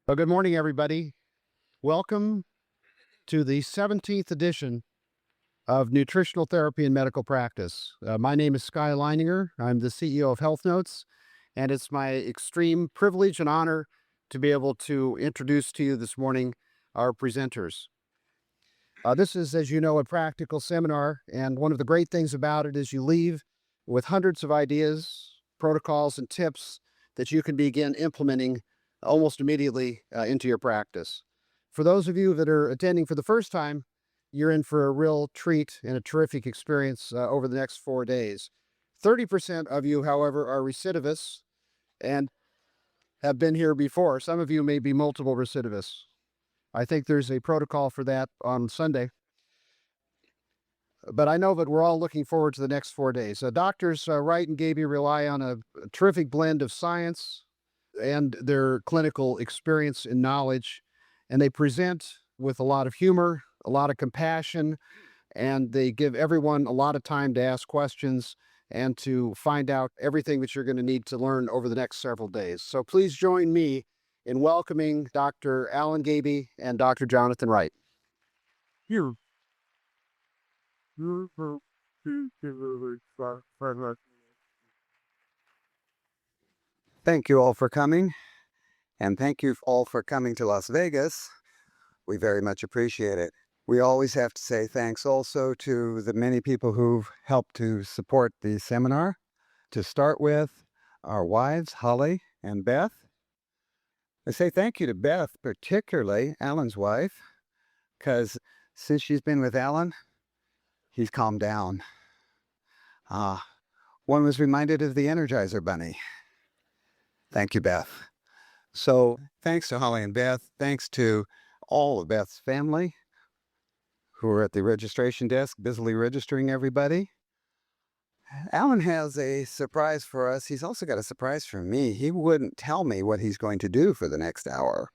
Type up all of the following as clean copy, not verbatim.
Well, good morning, everybody. Welcome to the 17th edition of Nutritional Therapy in Medical Practice. My name is Sky Leininger. I'm the CEO of Health Notes, and it's my extreme privilege and honor to be able to introduce to you this morning our presenters. This is, as you know, a practical seminar, and one of the great things about it is you leave with hundreds of ideas, protocols, and tips that you can begin implementing almost immediately into your practice. For those of you that are attending for the first time, you're in for a real treat and a terrific experience over the next 4 days. 30% of you, however, are recidivists and have been here before. Some of you may be multiple recidivists. I think there's a protocol for that on Sunday. But I know that we're all looking forward to the next 4 days. Doctors Wright and Gaby rely on a terrific blend of science and their clinical experience and knowledge, and they present with a lot of humor, a lot of compassion, and they give everyone a lot of time to ask questions and to find out everything that you're going to need to learn over the next several days. So please join me in welcoming Dr. Alan Gaby and Dr. Jonathan Wright. Here. Thank you all for coming, and thank you all for coming to Las Vegas. We very much appreciate it. We always have to say thanks also to the many people who've helped to support the seminar. To start with, our wives, Holly and Beth. I say thank you to Beth, particularly Alan's wife, because since she's been with Alan, he's calmed down. One was reminded of the Energizer Bunny. Thank you, Beth. So thanks to Holly and Beth. Thanks to all of Beth's family who are at the registration desk, busily registering everybody. Alan has a surprise for us. He's also got a surprise for me. He wouldn't tell me what he's going to do for the next hour.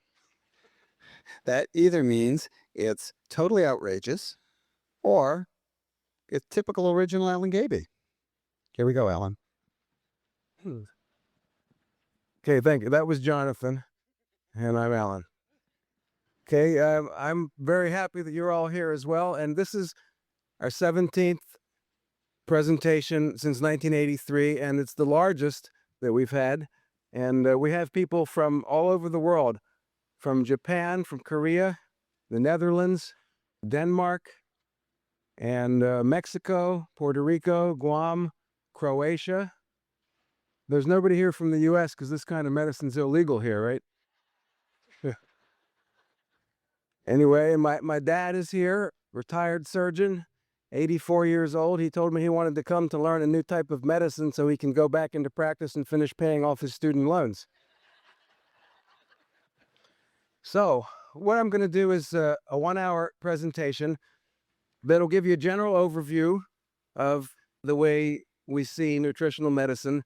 That either means it's totally outrageous or it's typical original Alan Gaby. Here we go, Alan. Okay, thank you. That was Jonathan, and I'm Alan. Okay, I'm very happy that you're all here as well, and this is our 17th presentation since 1983, and it's the largest that we've had, and we have people from all over the world, from Japan, from Korea, the Netherlands, Denmark, and Mexico, Puerto Rico, Guam, Croatia. There's nobody here from the U.S. because this kind of medicine's illegal here, right? Anyway, my dad is here, retired surgeon, 84 years old. He told me he wanted to come to learn a new type of medicine so he can go back into practice and finish paying off his student loans. So what I'm going to do is a 1-hour presentation that'll give you a general overview of the way we see nutritional medicine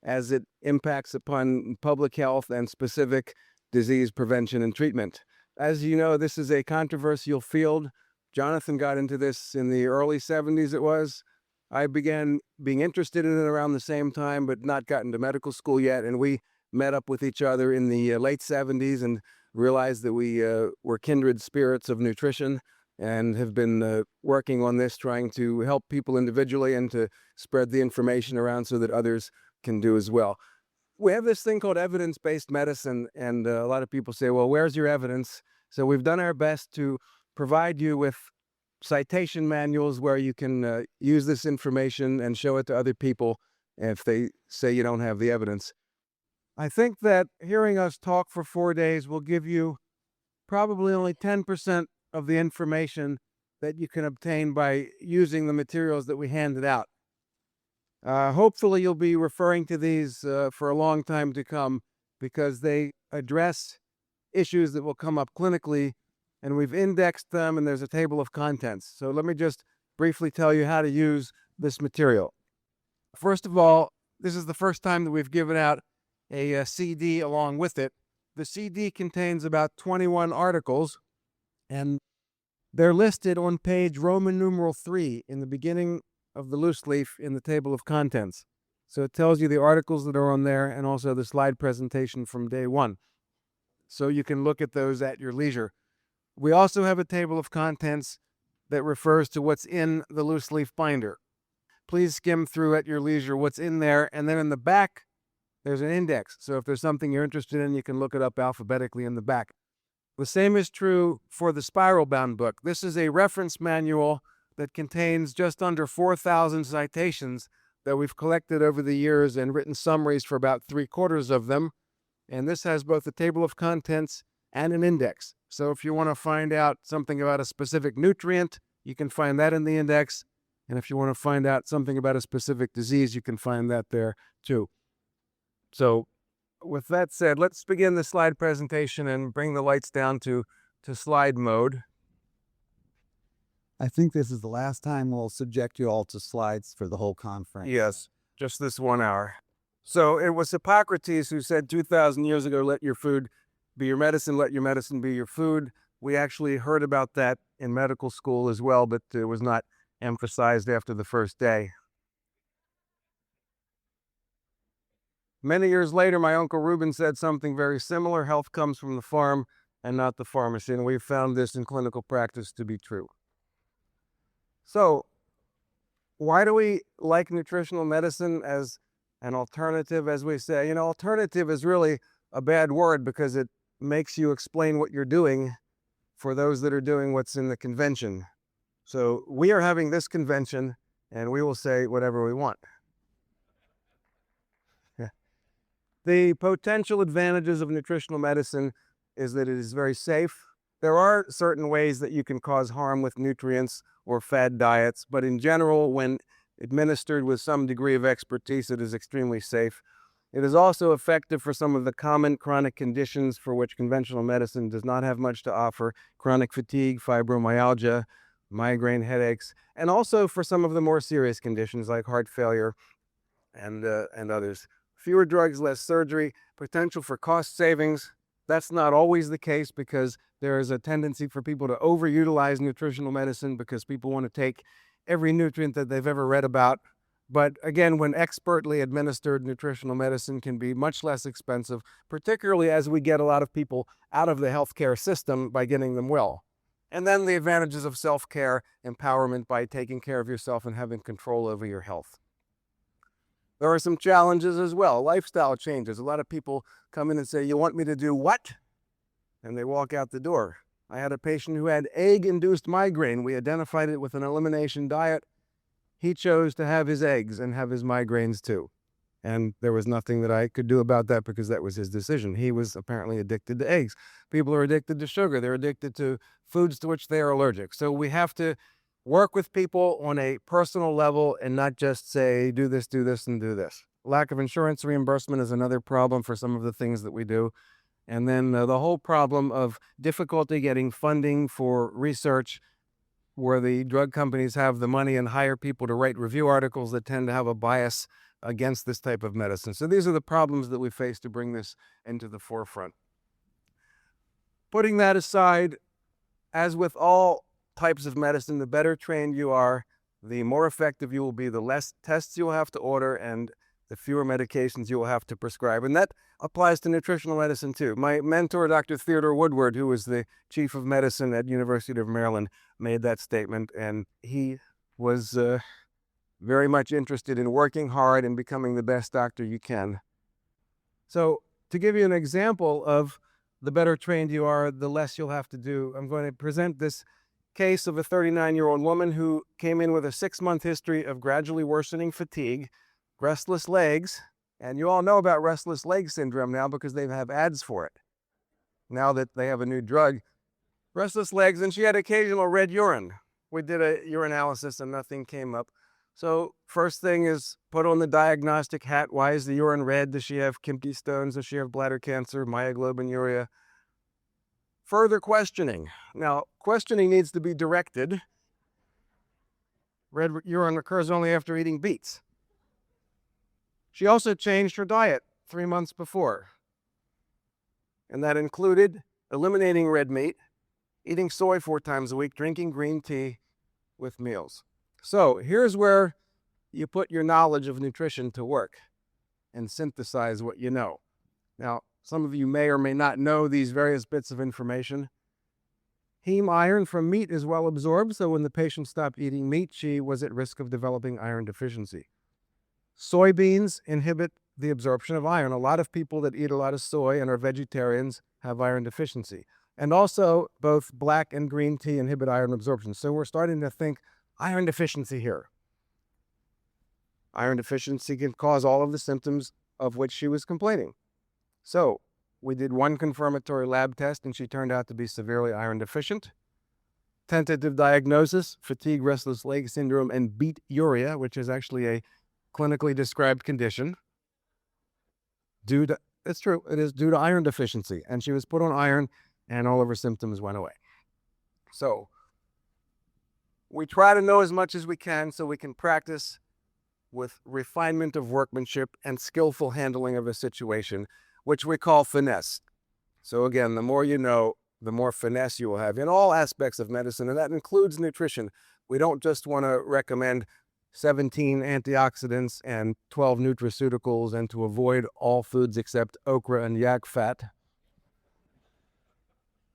as it impacts upon public health and specific disease prevention and treatment. As you know, this is a controversial field. Jonathan got into this in the early 70s, it was. I began being interested in it around the same time, but not gotten to medical school yet. And we met up with each other in the late 70s and realized that we were kindred spirits of nutrition and have been working on this, trying to help people individually and to spread the information around so that others can do as well. We have this thing called evidence-based medicine, and a lot of people say, well, where's your evidence? So we've done our best to provide you with citation manuals where you can use this information and show it to other people if they say you don't have the evidence. I think that hearing us talk for 4 days will give you probably only 10% of the information that you can obtain by using the materials that we handed out. Hopefully you'll be referring to these for a long time to come because they address issues that will come up clinically, and we've indexed them, and there's a table of contents. So let me just briefly tell you how to use this material. First of all, this is the first time that we've given out a CD along with it. The CD contains about 21 articles, and they're listed on page Roman numeral 3 in the beginning of the loose leaf in the table of contents. So it tells you the articles that are on there and also the slide presentation from day one. so you can look at those at your leisure. We also have a table of contents that refers to what's in the loose leaf binder. Please skim through at your leisure what's in there, and then in the back, there's an index. So if there's something you're interested in, you can look it up alphabetically in the back. The same is true for the spiral-bound book. This is a reference manual that contains just under 4,000 citations that we've collected over the years and written summaries for about 3/4 of them. And this has both a table of contents and an index. So if you want to find out something about a specific nutrient, you can find that in the index. And if you want to find out something about a specific disease, you can find that there too. So with that said, let's begin the slide presentation and bring the lights down to slide mode. I think this is the last time we'll subject you all to slides for the whole conference. Yes, just this 1 hour. So it was Hippocrates who said 2,000 years ago, let your food be your medicine, let your medicine be your food. We actually heard about that in medical school as well, but it was not emphasized after the first day. Many years later, my Uncle Reuben said something very similar. Health comes from the farm and not the pharmacy, and we've found this in clinical practice to be true. So, why do we like nutritional medicine as an alternative, as we say? Alternative is really a bad word because it makes you explain what you're doing for those that are doing what's in the convention. So we are having this convention and we will say whatever we want. The potential advantages of nutritional medicine is that it is very safe. There are certain ways that you can cause harm with nutrients or fad diets, but in general, when administered with some degree of expertise, it is extremely safe. It is also effective for some of the common chronic conditions for which conventional medicine does not have much to offer: chronic fatigue, fibromyalgia, migraine headaches, and also for some of the more serious conditions like heart failure and others. Fewer drugs, less surgery, potential for cost savings. That's not always the case because there is a tendency for people to overutilize nutritional medicine because people want to take every nutrient that they've ever read about. But again, when expertly administered, nutritional medicine can be much less expensive, particularly as we get a lot of people out of the healthcare system by getting them well. And then the advantages of self-care, empowerment by taking care of yourself and having control over your health. There are some challenges as well, lifestyle changes. A lot of people come in and say, "You want me to do what?" And they walk out the door. I had a patient who had egg-induced migraine. We identified it with an elimination diet. He chose to have his eggs and have his migraines too. And there was nothing that I could do about that because that was his decision. He was apparently addicted to eggs. People are addicted to sugar. They're addicted to foods to which they are allergic. So we have to work with people on a personal level and not just say, do this, and do this. Lack of insurance reimbursement is another problem for some of the things that we do. And then the whole problem of difficulty getting funding for research where the drug companies have the money and hire people to write review articles that tend to have a bias against this type of medicine. So these are the problems that we face to bring this into the forefront. Putting that aside, as with all types of medicine, the better trained you are, the more effective you will be, the less tests you'll have to order, and the fewer medications you will have to prescribe. And that applies to nutritional medicine too. My mentor, Dr. Theodore Woodward, who was the chief of medicine at University of Maryland, made that statement, and he was very much interested in working hard and becoming the best doctor you can. So to give you an example of the better trained you are, the less you'll have to do, I'm going to present this case of a 39-year-old woman who came in with a 6-month history of gradually worsening fatigue, restless legs, and you all know about restless leg syndrome now because they have ads for it. Now that they have a new drug, restless legs, and she had occasional red urine. We did a urinalysis and nothing came up. So first thing is put on the diagnostic hat. Why is the urine red? Does she have kidney stones? Does she have bladder cancer, myoglobinuria? Further questioning. Now, questioning needs to be directed. Red urine occurs only after eating beets. She also changed her diet 3 months before. And that included eliminating red meat, eating soy 4 times a week, drinking green tea with meals. So here's where you put your knowledge of nutrition to work and synthesize what you know. Now, Some of you may or may not know these various bits of information. Heme iron from meat is well absorbed, so when the patient stopped eating meat, she was at risk of developing iron deficiency. Soybeans inhibit the absorption of iron. A lot of people that eat a lot of soy and are vegetarians have iron deficiency. And also, both black and green tea inhibit iron absorption. So we're starting to think iron deficiency here. Iron deficiency can cause all of the symptoms of which she was complaining. So we did one confirmatory lab test, and she turned out to be severely iron deficient. Tentative diagnosis, fatigue, restless leg syndrome, and beeturia, which is actually a clinically described condition. It's true, it is due to iron deficiency. And she was put on iron, and all of her symptoms went away. So we try to know as much as we can so we can practice with refinement of workmanship and skillful handling of a situation, which we call finesse. So again, the more you know, the more finesse you will have in all aspects of medicine, and that includes nutrition. We don't just want to recommend 17 antioxidants and 12 nutraceuticals and to avoid all foods except okra and yak fat.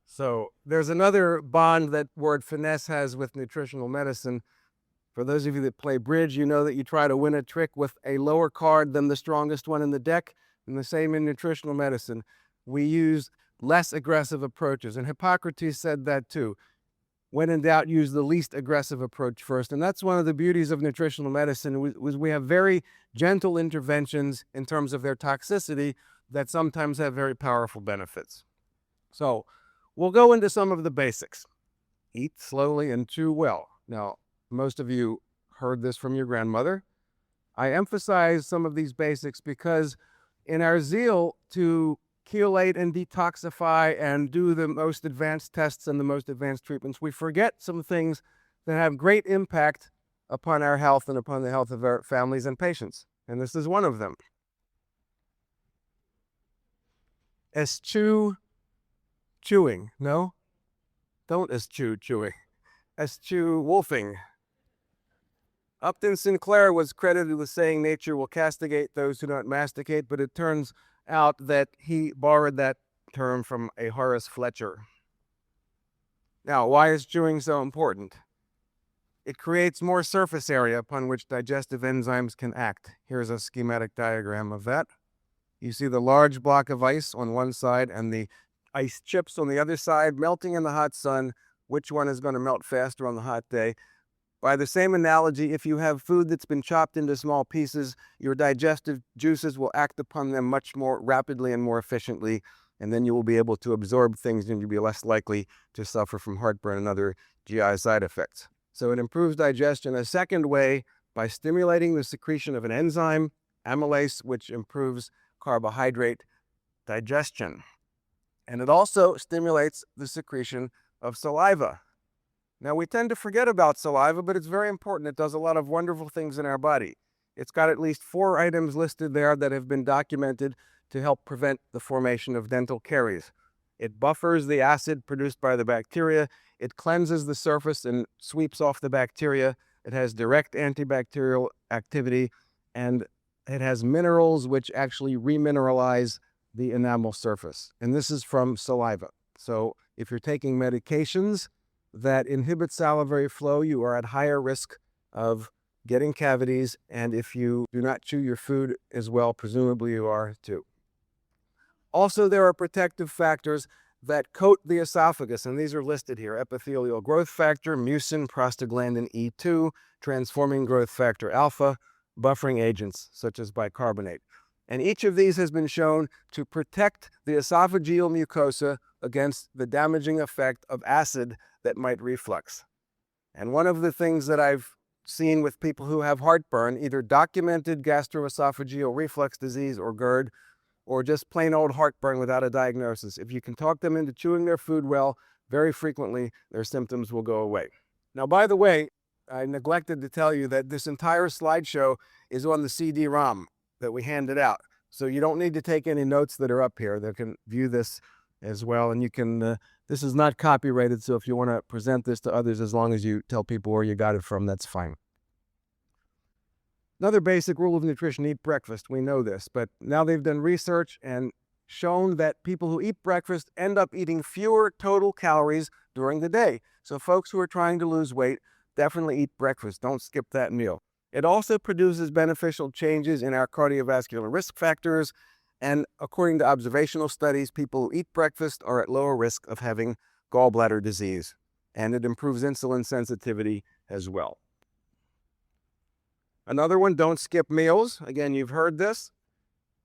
So there's another bond that word finesse has with nutritional medicine. For those of you that play bridge, you know that you try to win a trick with a lower card than the strongest one in the deck. And the same in nutritional medicine. We use less aggressive approaches. And Hippocrates said that too. When in doubt, use the least aggressive approach first. And that's one of the beauties of nutritional medicine. We have very gentle interventions in terms of their toxicity that sometimes have very powerful benefits. So we'll go into some of the basics. Eat slowly and chew well. Now, most of you heard this from your grandmother. I emphasize some of these basics because in our zeal to chelate and detoxify and do the most advanced tests and the most advanced treatments, we forget some things that have great impact upon our health and upon the health of our families and patients. And this is one of them. Eschew chewing. No? Don't eschew chewing. Eschew wolfing. Upton Sinclair was credited with saying nature will castigate those who don't masticate, but it turns out that he borrowed that term from a Horace Fletcher. Now, why is chewing so important? It creates more surface area upon which digestive enzymes can act. Here's a schematic diagram of that. You see the large block of ice on one side and the ice chips on the other side melting in the hot sun. Which one is going to melt faster on the hot day? By the same analogy, if you have food that's been chopped into small pieces, your digestive juices will act upon them much more rapidly and more efficiently, and then you will be able to absorb things and you'll be less likely to suffer from heartburn and other GI side effects. So it improves digestion a second way by stimulating the secretion of an enzyme, amylase, which improves carbohydrate digestion. And it also stimulates the secretion of saliva. Now, we tend to forget about saliva, but it's very important. It does a lot of wonderful things in our body. It's got at least 4 items listed there that have been documented to help prevent the formation of dental caries. It buffers the acid produced by the bacteria. It cleanses the surface and sweeps off the bacteria. It has direct antibacterial activity, and it has minerals which actually remineralize the enamel surface. And this is from saliva. So if you're taking medications that inhibit salivary flow, you are at higher risk of getting cavities, and if you do not chew your food as well, presumably you are too. Also, there are protective factors that coat the esophagus, and these are listed here: epithelial growth factor, mucin, prostaglandin E2, transforming growth factor alpha, buffering agents such as bicarbonate. And each of these has been shown to protect the esophageal mucosa against the damaging effect of acid that might reflux. And one of the things that I've seen with people who have heartburn, either documented gastroesophageal reflux disease or GERD, or just plain old heartburn without a diagnosis, if you can talk them into chewing their food well, very frequently their symptoms will go away. Now, by the way, I neglected to tell you that this entire slideshow is on the CD-ROM that we handed out. So you don't need to take any notes that are up here. They can view this as well, and you can, this is not copyrighted, so if you want to present this to others, as long as you tell people where you got it from, that's fine. Another basic rule of nutrition: eat breakfast. We know this, but now they've done research and shown that people who eat breakfast end up eating fewer total calories during the day. So folks who are trying to lose weight definitely eat breakfast. Don't skip that meal. It also produces beneficial changes in our cardiovascular risk factors. And according to observational studies, people who eat breakfast are at lower risk of having gallbladder disease. And it improves insulin sensitivity as well. Another one, don't skip meals. Again, you've heard this.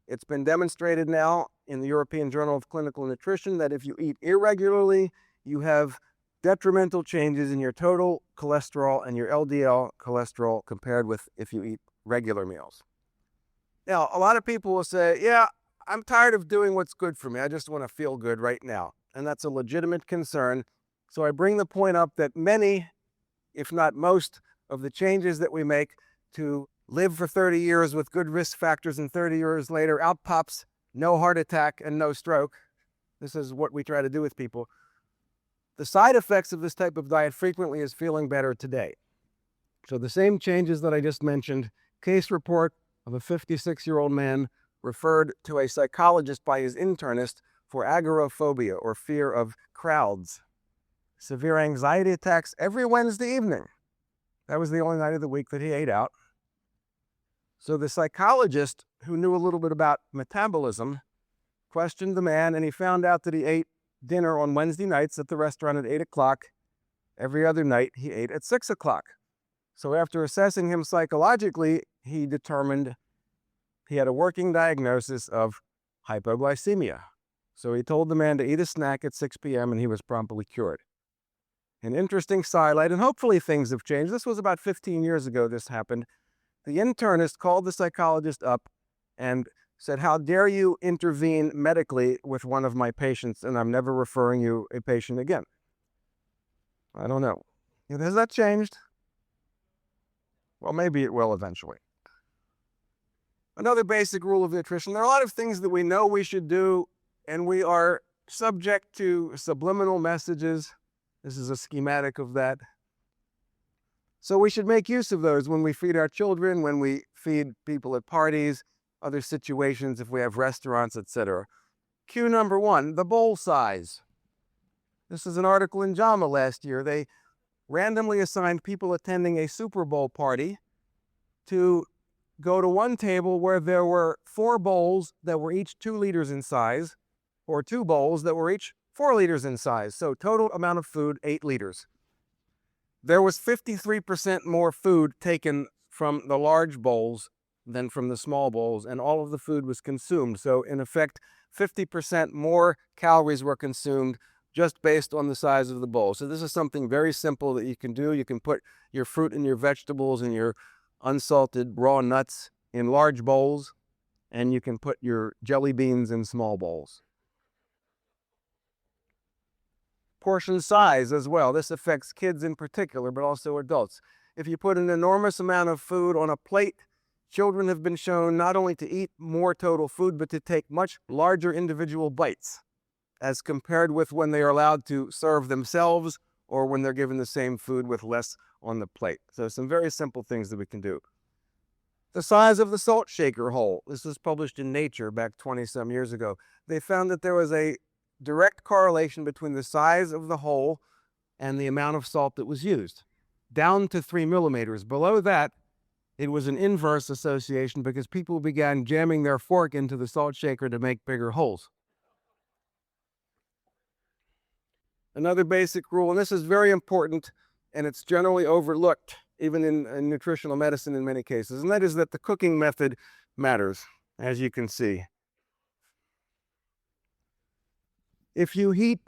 It's been demonstrated now in the European Journal of Clinical Nutrition that if you eat irregularly, you have detrimental changes in your total cholesterol and your LDL cholesterol compared with if you eat regular meals. Now, a lot of people will say, yeah, I'm tired of doing what's good for me. I just want to feel good right now. And that's a legitimate concern. So I bring the point up that many, if not most, of the changes that we make to live for 30 years with good risk factors, and 30 years later, out pops no heart attack and no stroke. This is what we try to do with people. The side effects of this type of diet frequently is feeling better today. So the same changes that I just mentioned, case report of a 56-year-old man referred to a psychologist by his internist for agoraphobia, or fear of crowds. Severe anxiety attacks every Wednesday evening. That was the only night of the week that he ate out. So the psychologist, who knew a little bit about metabolism, questioned the man, and he found out that he ate dinner on Wednesday nights at the restaurant at 8 o'clock. Every other night he ate at 6 o'clock. So after assessing him psychologically, he determined he had a working diagnosis of hypoglycemia. So he told the man to eat a snack at 6 p.m. and he was promptly cured. An interesting sidelight, and hopefully things have changed. This was about 15 years ago this happened. The internist called the psychologist up and said, "How dare you intervene medically with one of my patients, and I'm never referring you a patient again." I don't know. Has that changed? Well, maybe it will eventually. Another basic rule of nutrition, there are a lot of things that we know we should do, and we are subject to subliminal messages. This is a schematic of that. So we should make use of those when we feed our children, when we feed people at parties, other situations, if we have restaurants, etc. Cue number one, the bowl size. This is an article in JAMA last year. They randomly assigned people attending a Super Bowl party to go to one table where there were 4 bowls that were each 2 liters in size, or 2 bowls that were each 4 liters in size. So total amount of food, 8 liters. There was 53% more food taken from the large bowls than from the small bowls, and all of the food was consumed. So in effect, 50% more calories were consumed just based on the size of the bowl. So this is something very simple that you can do. You can put your fruit and your vegetables and your unsalted raw nuts in large bowls, and you can put your jelly beans in small bowls. Portion size as well. This affects kids in particular, but also adults. If you put an enormous amount of food on a plate, children have been shown not only to eat more total food, but to take much larger individual bites as compared with when they are allowed to serve themselves or when they're given the same food with less on the plate. So some very simple things that we can do. The size of the salt shaker hole. This was published in Nature back 20-some years ago. They found that there was a direct correlation between the size of the hole and the amount of salt that was used, down to 3 millimeters. Below that, it was an inverse association because people began jamming their fork into the salt shaker to make bigger holes. Another basic rule, and this is very important, and it's generally overlooked, even in nutritional medicine in many cases, and that is that the cooking method matters, as you can see. If you heat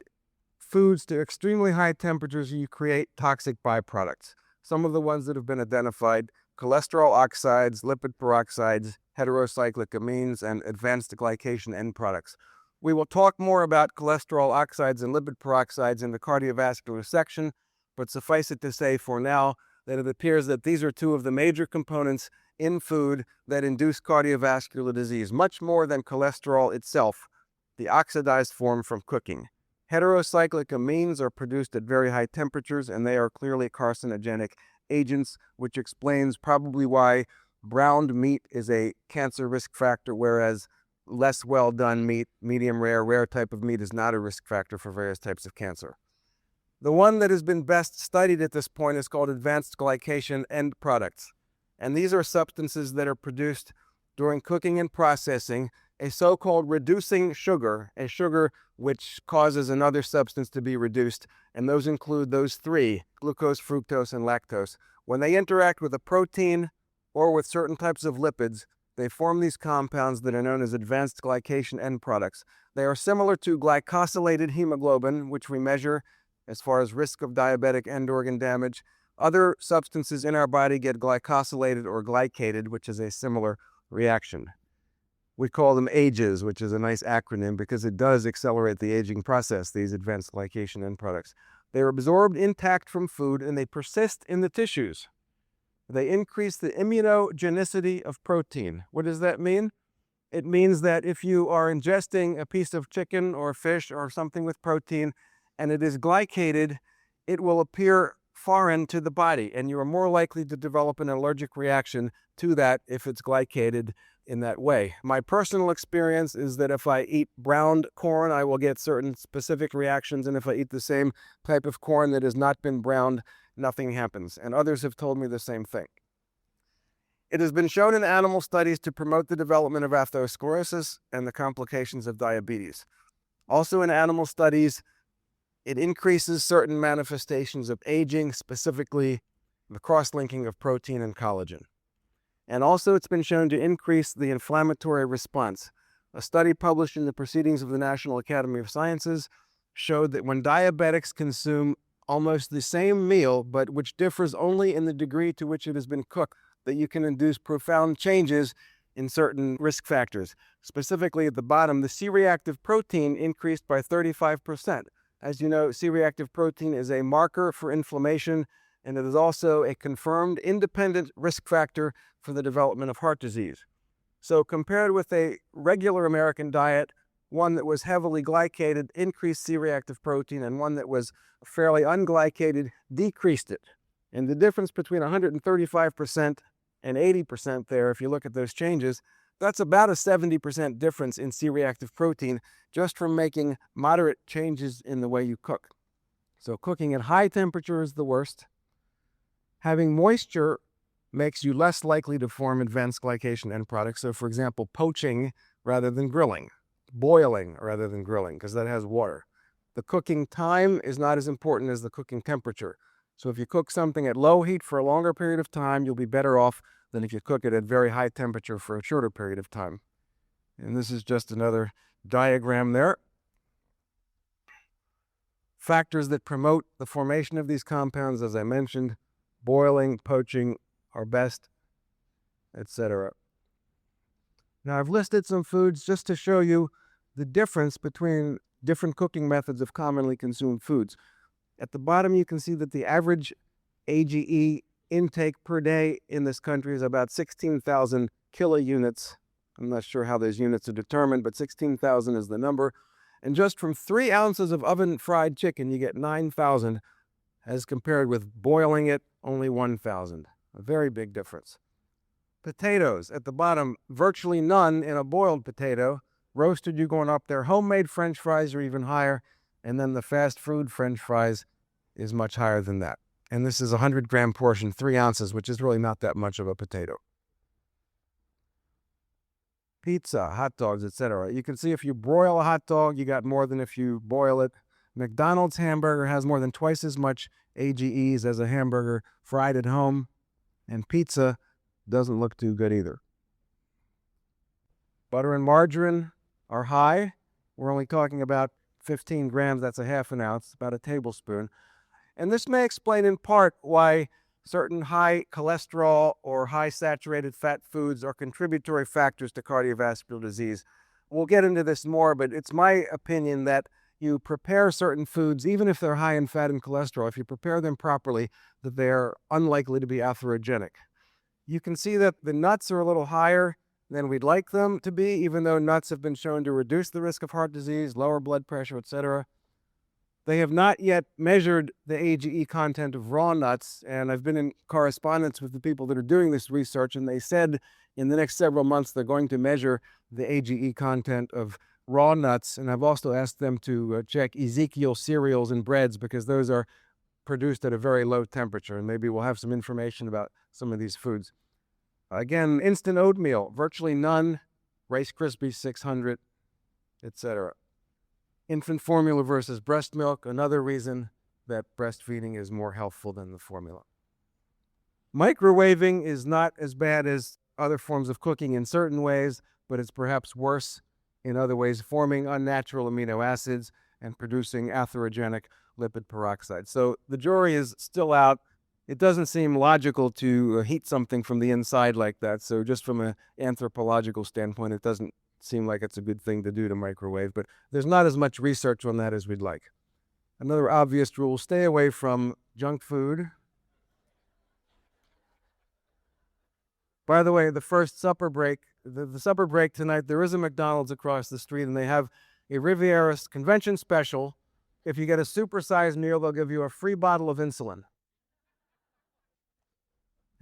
foods to extremely high temperatures, you create toxic byproducts. Some of the ones that have been identified: cholesterol oxides, lipid peroxides, heterocyclic amines, and advanced glycation end products. We will talk more about cholesterol oxides and lipid peroxides in the cardiovascular section, but suffice it to say for now that it appears that these are 2 of the major components in food that induce cardiovascular disease, much more than cholesterol itself, the oxidized form from cooking. Heterocyclic amines are produced at very high temperatures, and they are clearly carcinogenic agents, which explains probably why browned meat is a cancer risk factor, whereas less well done meat, medium rare, rare type of meat is not a risk factor for various types of cancer. The one that has been best studied at this point is called advanced glycation end products. And these are substances that are produced during cooking and processing, a so-called reducing sugar, a sugar which causes another substance to be reduced, and those include those three, glucose, fructose, and lactose. When they interact with a protein or with certain types of lipids, they form these compounds that are known as advanced glycation end products. They are similar to glycosylated hemoglobin, which we measure as far as risk of diabetic end organ damage. Other substances in our body get glycosylated or glycated, which is a similar reaction. We call them AGEs, which is a nice acronym because it does accelerate the aging process, these advanced glycation end products. They're absorbed intact from food and they persist in the tissues. They increase the immunogenicity of protein. What does that mean? It means that if you are ingesting a piece of chicken or fish or something with protein and it is glycated, it will appear foreign to the body and you are more likely to develop an allergic reaction to that if it's glycated in that way. My personal experience is that if I eat browned corn, I will get certain specific reactions, and if I eat the same type of corn that has not been browned, nothing happens. And others have told me the same thing. It has been shown in animal studies to promote the development of atherosclerosis and the complications of diabetes. Also in animal studies, it increases certain manifestations of aging, specifically the cross-linking of protein and collagen. And also it's been shown to increase the inflammatory response. A study published in the Proceedings of the National Academy of Sciences showed that when diabetics consume almost the same meal, but which differs only in the degree to which it has been cooked, that you can induce profound changes in certain risk factors. Specifically at the bottom, the C-reactive protein increased by 35%. As you know, C-reactive protein is a marker for inflammation, and it is also a confirmed independent risk factor for the development of heart disease. So compared with a regular American diet, one that was heavily glycated increased C-reactive protein, and one that was fairly unglycated decreased it. And the difference between 135% and 80% there, if you look at those changes, that's about a 70% difference in C-reactive protein just from making moderate changes in the way you cook. So cooking at high temperature is the worst. Having moisture makes you less likely to form advanced glycation end products. So for example, poaching rather than grilling, boiling rather than grilling, because that has water. The cooking time is not as important as the cooking temperature. So if you cook something at low heat for a longer period of time, you'll be better off than if you cook it at very high temperature for a shorter period of time. And this is just another diagram there. Factors that promote the formation of these compounds, as I mentioned, boiling, poaching are best, etc. Now I've listed some foods just to show you the difference between different cooking methods of commonly consumed foods. At the bottom you can see that the average AGE intake per day in this country is about 16,000 kilounits. I'm not sure how those units are determined, but 16,000 is the number. And just from 3 ounces of oven-fried chicken, you get 9,000, as compared with boiling it, only 1,000. A very big difference. Potatoes, at the bottom, virtually none in a boiled potato. Roasted, you're going up there. Homemade French fries are even higher. And then the fast food French fries is much higher than that. And this is a 100-gram portion, 3 ounces, which is really not that much of a potato. Pizza, hot dogs, etc. You can see if you broil a hot dog, you got more than if you boil it. McDonald's hamburger has more than twice as much AGEs as a hamburger fried at home. And pizza doesn't look too good either. Butter and margarine are high. We're only talking about 15 grams, that's a half an ounce, about a tablespoon. And this may explain in part why certain high cholesterol or high saturated fat foods are contributory factors to cardiovascular disease. We'll get into this more, but it's my opinion that you prepare certain foods, even if they're high in fat and cholesterol, if you prepare them properly, that they're unlikely to be atherogenic. You can see that the nuts are a little higher than we'd like them to be, even though nuts have been shown to reduce the risk of heart disease, lower blood pressure, etc. They have not yet measured the AGE content of raw nuts, and I've been in correspondence with the people that are doing this research, and they said in the next several months they're going to measure the AGE content of raw nuts, and I've also asked them to check Ezekiel cereals and breads because those are produced at a very low temperature, and maybe we'll have some information about some of these foods. Again, instant oatmeal, virtually none. Rice Krispies 600, etc. Infant formula versus breast milk, another reason that breastfeeding is more healthful than the formula. Microwaving is not as bad as other forms of cooking in certain ways, but it's perhaps worse in other ways, forming unnatural amino acids and producing atherogenic lipid peroxide. So the jury is still out. It doesn't seem logical to heat something from the inside like that. So just from an anthropological standpoint, it doesn't seem like it's a good thing to do to microwave, but there's not as much research on that as we'd like. Another obvious rule, stay away from junk food. By the way, the first supper break, the supper break tonight, there is a McDonald's across the street, and they have a Riviera convention special. If you get a supersized meal, they'll give you a free bottle of insulin.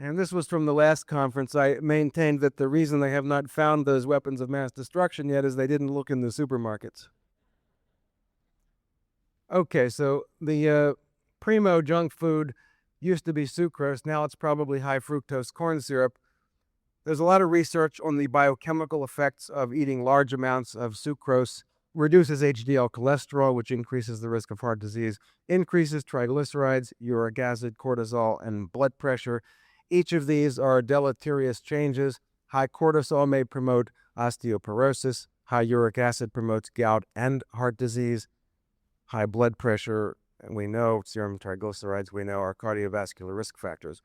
And this was from the last conference. I maintained that the reason they have not found those weapons of mass destruction yet is they didn't look in the supermarkets. Okay, so the primo junk food used to be sucrose. Now it's probably high fructose corn syrup. There's a lot of research on the biochemical effects of eating large amounts of sucrose. Reduces HDL cholesterol, which increases the risk of heart disease, increases triglycerides, uric acid, cortisol, and blood pressure. Each of these are deleterious changes. High cortisol may promote osteoporosis. High uric acid promotes gout and heart disease. High blood pressure, and we know serum triglycerides, we know are cardiovascular risk factors.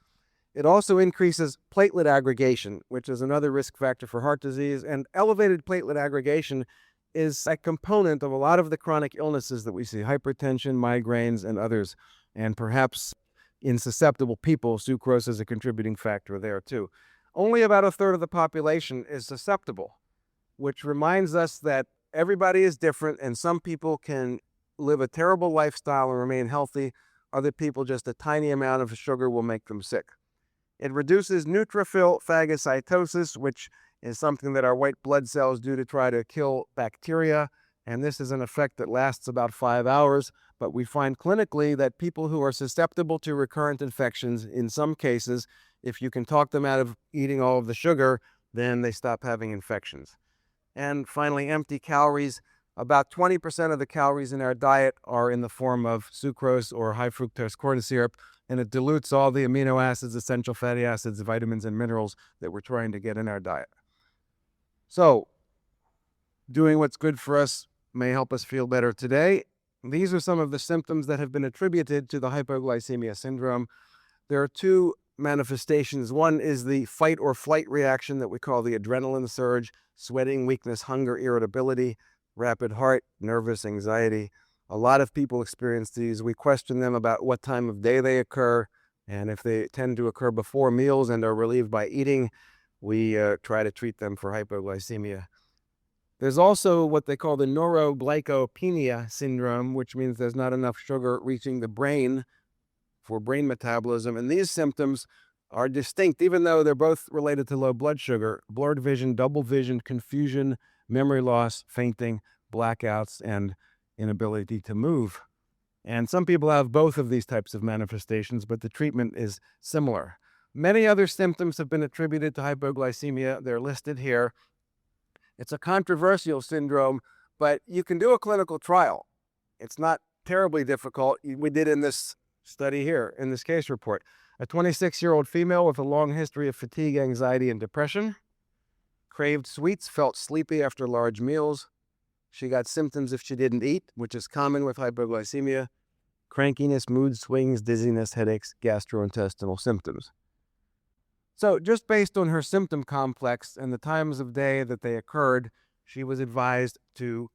It also increases platelet aggregation, which is another risk factor for heart disease. And elevated platelet aggregation is a component of a lot of the chronic illnesses that we see, hypertension, migraines, and others. And perhaps in susceptible people, sucrose is a contributing factor there too. Only about a third of the population is susceptible, which reminds us that everybody is different, and some people can live a terrible lifestyle and remain healthy. Other people, just a tiny amount of sugar will make them sick. It reduces neutrophil phagocytosis, which is something that our white blood cells do to try to kill bacteria. And this is an effect that lasts about 5 hours. But we find clinically that people who are susceptible to recurrent infections, in some cases, if you can talk them out of eating all of the sugar, then they stop having infections. And finally, empty calories. About 20% of the calories in our diet are in the form of sucrose or high fructose corn syrup, and it dilutes all the amino acids, essential fatty acids, vitamins, and minerals that we're trying to get in our diet. So, doing what's good for us may help us feel better today. These are some of the symptoms that have been attributed to the hypoglycemia syndrome. There are two manifestations. One is the fight or flight reaction that we call the adrenaline surge, sweating, weakness, hunger, irritability, rapid heart, nervous anxiety. A lot of people experience these. We question them about what time of day they occur, and if they tend to occur before meals and are relieved by eating, we try to treat them for hypoglycemia. There's also what they call the neuroglycopenia syndrome, which means there's not enough sugar reaching the brain for brain metabolism. And these symptoms are distinct, even though they're both related to low blood sugar: blurred vision, double vision, confusion, memory loss, fainting, blackouts, and inability to move. And some people have both of these types of manifestations, but the treatment is similar. Many other symptoms have been attributed to hypoglycemia. They're listed here. It's a controversial syndrome, but you can do a clinical trial. It's not terribly difficult. We did in this study here, in this case report. A 26-year-old female with a long history of fatigue, anxiety, and depression. Craved sweets, felt sleepy after large meals. She got symptoms if she didn't eat, which is common with hypoglycemia. Crankiness, mood swings, dizziness, headaches, gastrointestinal symptoms. So just based on her symptom complex and the times of day that they occurred, she was advised to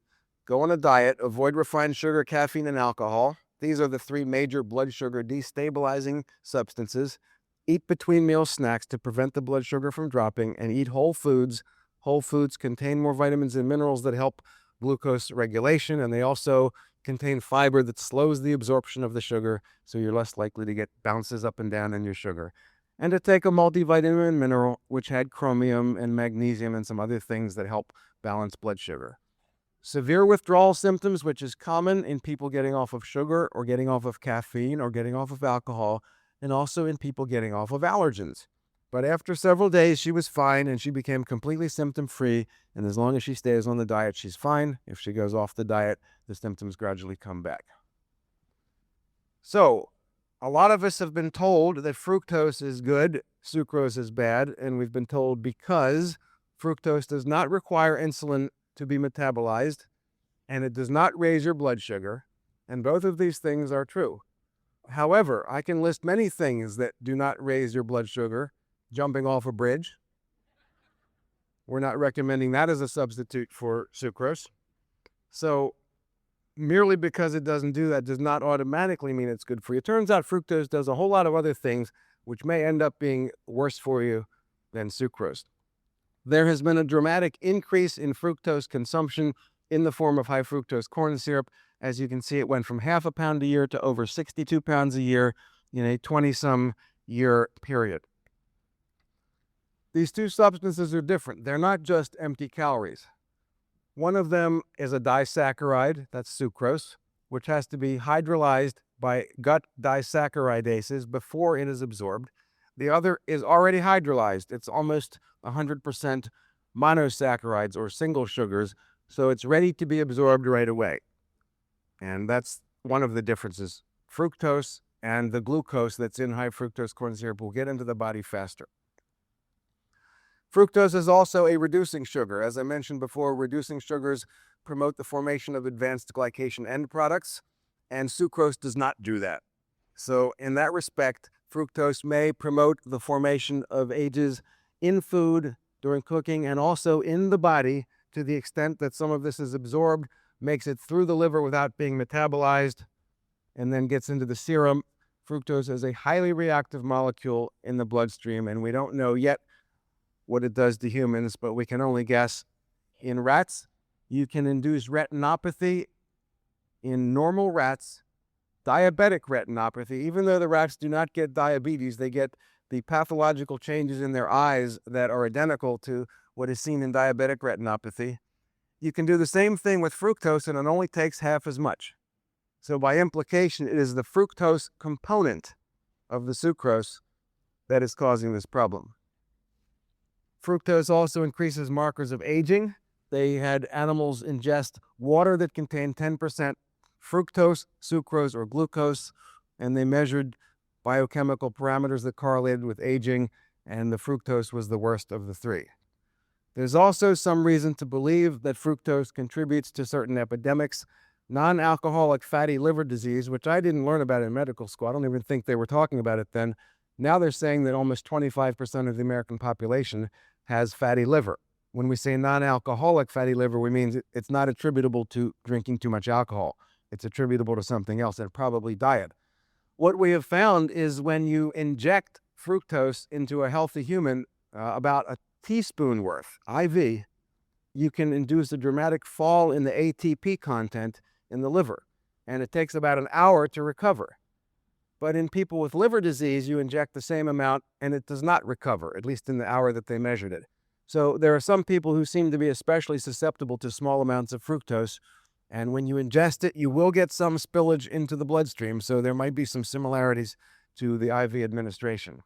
go on a diet, avoid refined sugar, caffeine, and alcohol. These are the three major blood sugar destabilizing substances. Eat between meal snacks to prevent the blood sugar from dropping, and eat whole foods. Whole foods contain more vitamins and minerals that help glucose regulation, and they also contain fiber that slows the absorption of the sugar, so you're less likely to get bounces up and down in your sugar. And to take a multivitamin and mineral, which had chromium and magnesium and some other things that help balance blood sugar. Severe withdrawal symptoms, which is common in people getting off of sugar or getting off of caffeine or getting off of alcohol, and also in people getting off of allergens. But after several days, she was fine and she became completely symptom-free. And as long as she stays on the diet, she's fine. If she goes off the diet, the symptoms gradually come back. So, a lot of us have been told that fructose is good, sucrose is bad, and we've been told because fructose does not require insulin to be metabolized, and it does not raise your blood sugar, and both of these things are true. However, I can list many things that do not raise your blood sugar. Jumping off a bridge. We're not recommending that as a substitute for sucrose. So merely because it doesn't do that does not automatically mean it's good for you. It turns out fructose does a whole lot of other things which may end up being worse for you than sucrose. There has been a dramatic increase in fructose consumption in the form of high fructose corn syrup. As you can see, it went from half a pound a year to over 62 pounds a year in a 20-some year period. These two substances are different. They're not just empty calories. One of them is a disaccharide, that's sucrose, which has to be hydrolyzed by gut disaccharidases before it is absorbed. The other is already hydrolyzed. It's almost 100% monosaccharides or single sugars, so it's ready to be absorbed right away. And that's one of the differences. Fructose and the glucose that's in high fructose corn syrup will get into the body faster. Fructose is also a reducing sugar. As I mentioned before, reducing sugars promote the formation of advanced glycation end products, and sucrose does not do that. So in that respect, fructose may promote the formation of AGEs in food, during cooking, and also in the body to the extent that some of this is absorbed, makes it through the liver without being metabolized, and then gets into the serum. Fructose is a highly reactive molecule in the bloodstream, and we don't know yet what it does to humans, but we can only guess. In rats, you can induce retinopathy in normal rats, diabetic retinopathy. Even though the rats do not get diabetes, they get the pathological changes in their eyes that are identical to what is seen in diabetic retinopathy. You can do the same thing with fructose, and it only takes half as much. So by implication, it is the fructose component of the sucrose that is causing this problem. Fructose also increases markers of aging. They had animals ingest water that contained 10% fructose, sucrose, or glucose, and they measured biochemical parameters that correlated with aging, and the fructose was the worst of the three. There's also some reason to believe that fructose contributes to certain epidemics. Non-alcoholic fatty liver disease, which I didn't learn about in medical school. I don't even think they were talking about it then. Now they're saying that almost 25% of the American population has fatty liver. When we say non-alcoholic fatty liver, we mean it's not attributable to drinking too much alcohol. It's attributable to something else, and probably diet. What we have found is when you inject fructose into a healthy human, about a teaspoon worth, IV, you can induce a dramatic fall in the ATP content in the liver, and it takes about an hour to recover. But in people with liver disease, you inject the same amount and it does not recover, at least in the hour that they measured it. So there are some people who seem to be especially susceptible to small amounts of fructose, and when you ingest it, you will get some spillage into the bloodstream, so there might be some similarities to the IV administration.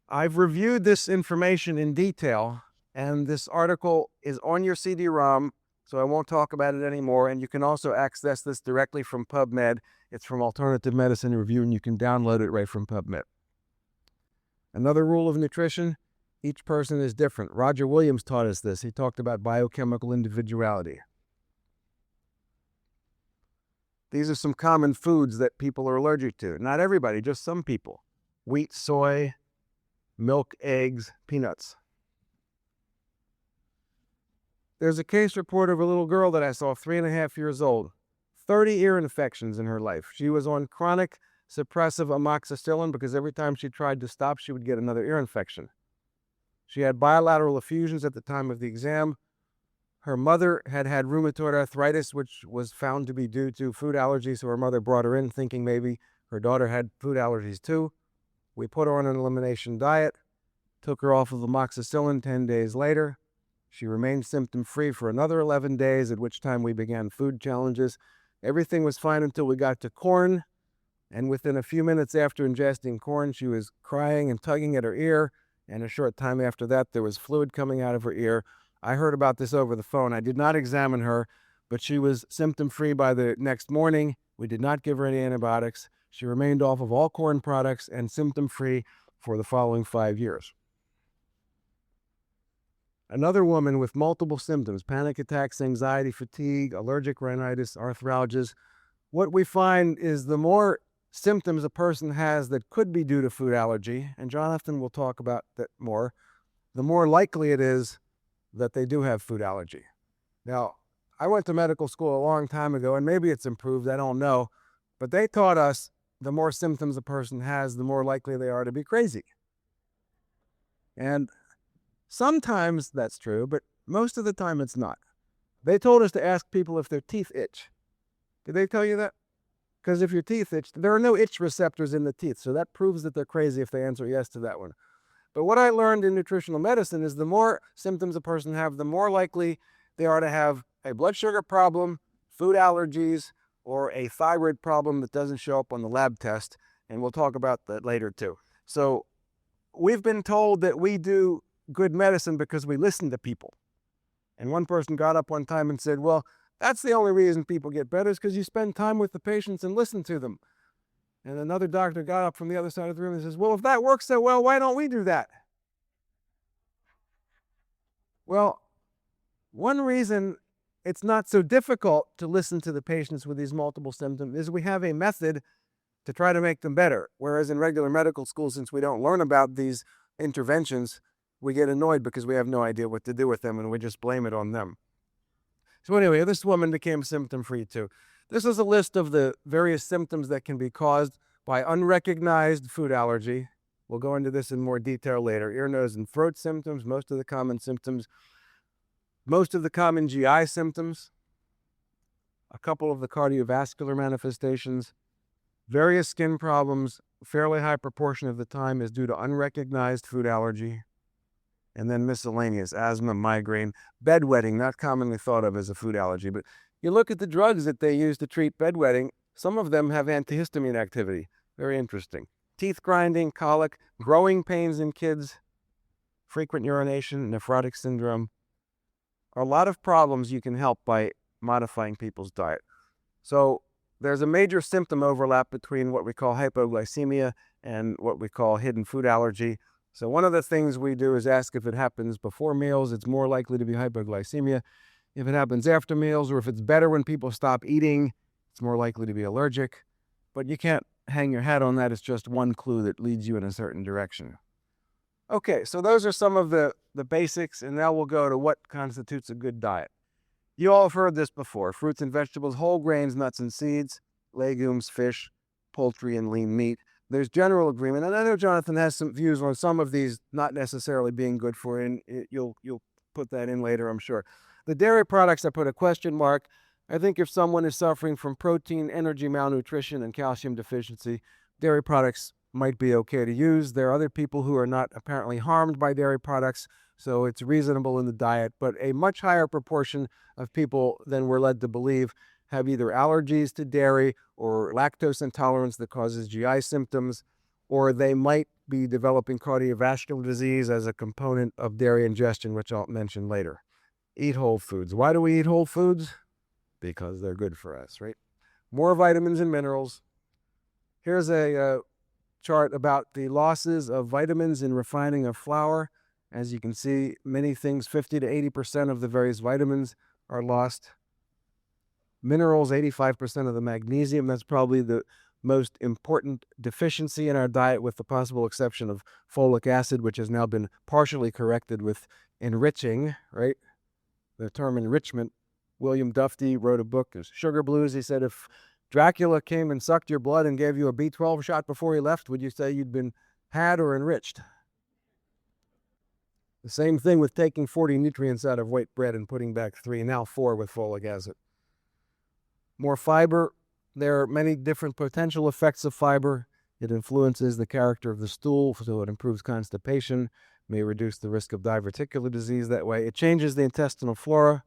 I've reviewed this information in detail, and this article is on your CD-ROM, so I won't talk about it anymore, and you can also access this directly from PubMed. It's from Alternative Medicine Review, and you can download it right from PubMed. Another rule of nutrition, each person is different. Roger Williams taught us this. He talked about biochemical individuality. These are some common foods that people are allergic to. Not everybody, just some people. Wheat, soy, milk, eggs, peanuts. There's a case report of a little girl that I saw, 3.5 years old. 30 ear infections in her life. She was on chronic suppressive amoxicillin because every time she tried to stop, she would get another ear infection. She had bilateral effusions at the time of the exam. Her mother had had rheumatoid arthritis, which was found to be due to food allergies, so her mother brought her in thinking maybe her daughter had food allergies too. We put her on an elimination diet, took her off of amoxicillin 10 days later. She remained symptom-free for another 11 days, at which time we began food challenges. Everything was fine until we got to corn, and within a few minutes after ingesting corn, she was crying and tugging at her ear, and a short time after that, there was fluid coming out of her ear. I heard about this over the phone. I did not examine her, but she was symptom-free by the next morning. We did not give her any antibiotics. She remained off of all corn products and symptom-free for the following 5 years. Another woman with multiple symptoms, panic attacks, anxiety, fatigue, allergic rhinitis, arthralgias. What we find is the more symptoms a person has that could be due to food allergy, and Jonathan will talk about that more, the more likely it is that they do have food allergy. Now, I went to medical school a long time ago, and maybe it's improved, I don't know, but they taught us the more symptoms a person has, the more likely they are to be crazy. And sometimes that's true, but most of the time it's not. They told us to ask people if their teeth itch. Did they tell you that? Because if your teeth itch, there are no itch receptors in the teeth, so that proves that they're crazy if they answer yes to that one. But what I learned in nutritional medicine is the more symptoms a person have, the more likely they are to have a blood sugar problem, food allergies, or a thyroid problem that doesn't show up on the lab test, and we'll talk about that later too. So we've been told that we do good medicine because we listen to people. And one person got up one time and said, well, that's the only reason people get better is because you spend time with the patients and listen to them. And another doctor got up from the other side of the room and says, well, if that works so well, why don't we do that? Well, one reason it's not so difficult to listen to the patients with these multiple symptoms is we have a method to try to make them better. Whereas in regular medical school, since we don't learn about these interventions, we get annoyed because we have no idea what to do with them and we just blame it on them. So anyway, this woman became symptom-free too. This is a list of the various symptoms that can be caused by unrecognized food allergy. We'll go into this in more detail later. Ear, nose, and throat symptoms, most of the common symptoms. Most of the common GI symptoms. A couple of the cardiovascular manifestations. Various skin problems, a fairly high proportion of the time is due to unrecognized food allergy. And then miscellaneous, asthma, migraine, bedwetting, not commonly thought of as a food allergy, but you look at the drugs that they use to treat bedwetting, some of them have antihistamine activity. Very interesting. Teeth grinding, colic, growing pains in kids, frequent urination, nephrotic syndrome. A lot of problems you can help by modifying people's diet. So there's a major symptom overlap between what we call hypoglycemia and what we call hidden food allergy. So one of the things we do is ask if it happens before meals, it's more likely to be hypoglycemia. If it happens after meals, or if it's better when people stop eating, it's more likely to be allergic. But you can't hang your hat on that. It's just one clue that leads you in a certain direction. Okay, so those are some of the basics, and now we'll go to what constitutes a good diet. You all have heard this before. Fruits and vegetables, whole grains, nuts and seeds, legumes, fish, poultry, and lean meat. There's general agreement, and I know Jonathan has some views on some of these not necessarily being good for you, and you'll put that in later, I'm sure. The dairy products, I put a question mark. I think if someone is suffering from protein, energy malnutrition, and calcium deficiency, dairy products might be okay to use. There are other people who are not apparently harmed by dairy products, so it's reasonable in the diet, but a much higher proportion of people than we're led to believe have either allergies to dairy or lactose intolerance that causes GI symptoms, or they might be developing cardiovascular disease as a component of dairy ingestion, which I'll mention later. Eat whole foods. Why do we eat whole foods? Because they're good for us, right? More vitamins and minerals. Here's a chart about the losses of vitamins in refining of flour. As you can see, many things, 50 to 80% of the various vitamins are lost. Minerals, 85% of the magnesium. That's probably the most important deficiency in our diet, with the possible exception of folic acid, which has now been partially corrected with enriching, right? The term enrichment. William Duffy wrote a book, Sugar Blues. He said, if Dracula came and sucked your blood and gave you a B12 shot before he left, would you say you'd been had or enriched? The same thing with taking 40 nutrients out of white bread and putting back 3, now 4 with folic acid. More fiber. There are many different potential effects of fiber. It influences the character of the stool, so it improves constipation, may reduce the risk of diverticular disease that way. It changes the intestinal flora,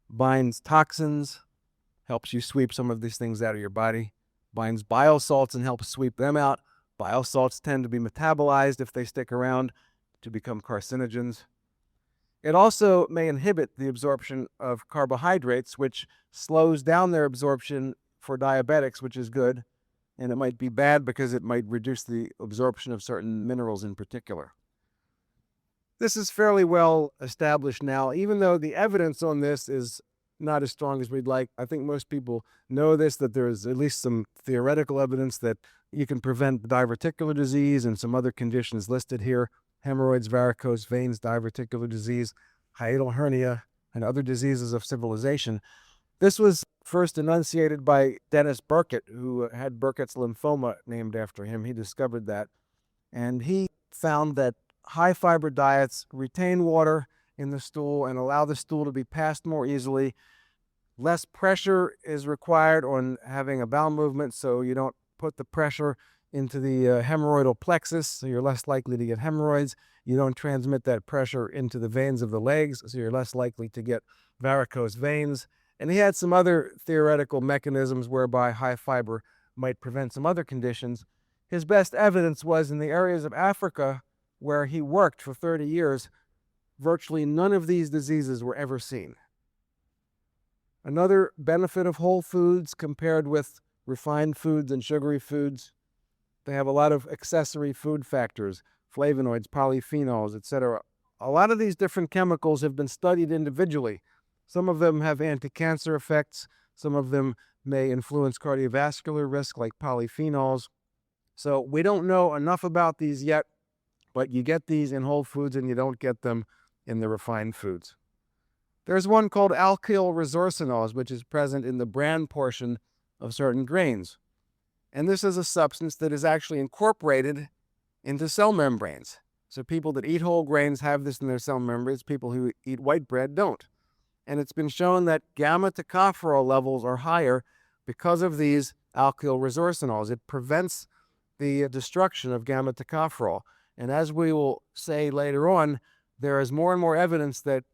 binds toxins, helps you sweep some of these things out of your body, binds bile salts and helps sweep them out. Bile salts tend to be metabolized if they stick around to become carcinogens. It also may inhibit the absorption of carbohydrates, which slows down their absorption for diabetics, which is good. And it might be bad because it might reduce the absorption of certain minerals in particular. This is fairly well established now, even though the evidence on this is not as strong as we'd like. I think most people know this, that there is at least some theoretical evidence that you can prevent diverticular disease and some other conditions listed here: hemorrhoids, varicose veins, diverticular disease, hiatal hernia, and other diseases of civilization. This was first enunciated by Dennis Burkitt, who had Burkitt's lymphoma named after him. He discovered that. And he found that high-fiber diets retain water in the stool and allow the stool to be passed more easily. Less pressure is required on having a bowel movement, so you don't put the pressure into the hemorrhoidal plexus, so you're less likely to get hemorrhoids. You don't transmit that pressure into the veins of the legs, so you're less likely to get varicose veins. And he had some other theoretical mechanisms whereby high fiber might prevent some other conditions. His best evidence was in the areas of Africa where he worked for 30 years. Virtually none of these diseases were ever seen. Another benefit of whole foods compared with refined foods and sugary foods: they have a lot of accessory food factors, flavonoids, polyphenols, etc. A lot of these different chemicals have been studied individually. Some of them have anti-cancer effects. Some of them may influence cardiovascular risk, like polyphenols. So we don't know enough about these yet, but you get these in whole foods and you don't get them in the refined foods. There's one called alkyl resorcinols, which is present in the bran portion of certain grains. And this is a substance that is actually incorporated into cell membranes. So people that eat whole grains have this in their cell membranes. People who eat white bread don't. And it's been shown that gamma tocopherol levels are higher because of these alkyl resorcinols. It prevents the destruction of gamma tocopherol. And as we will say later on, there is more and more evidence that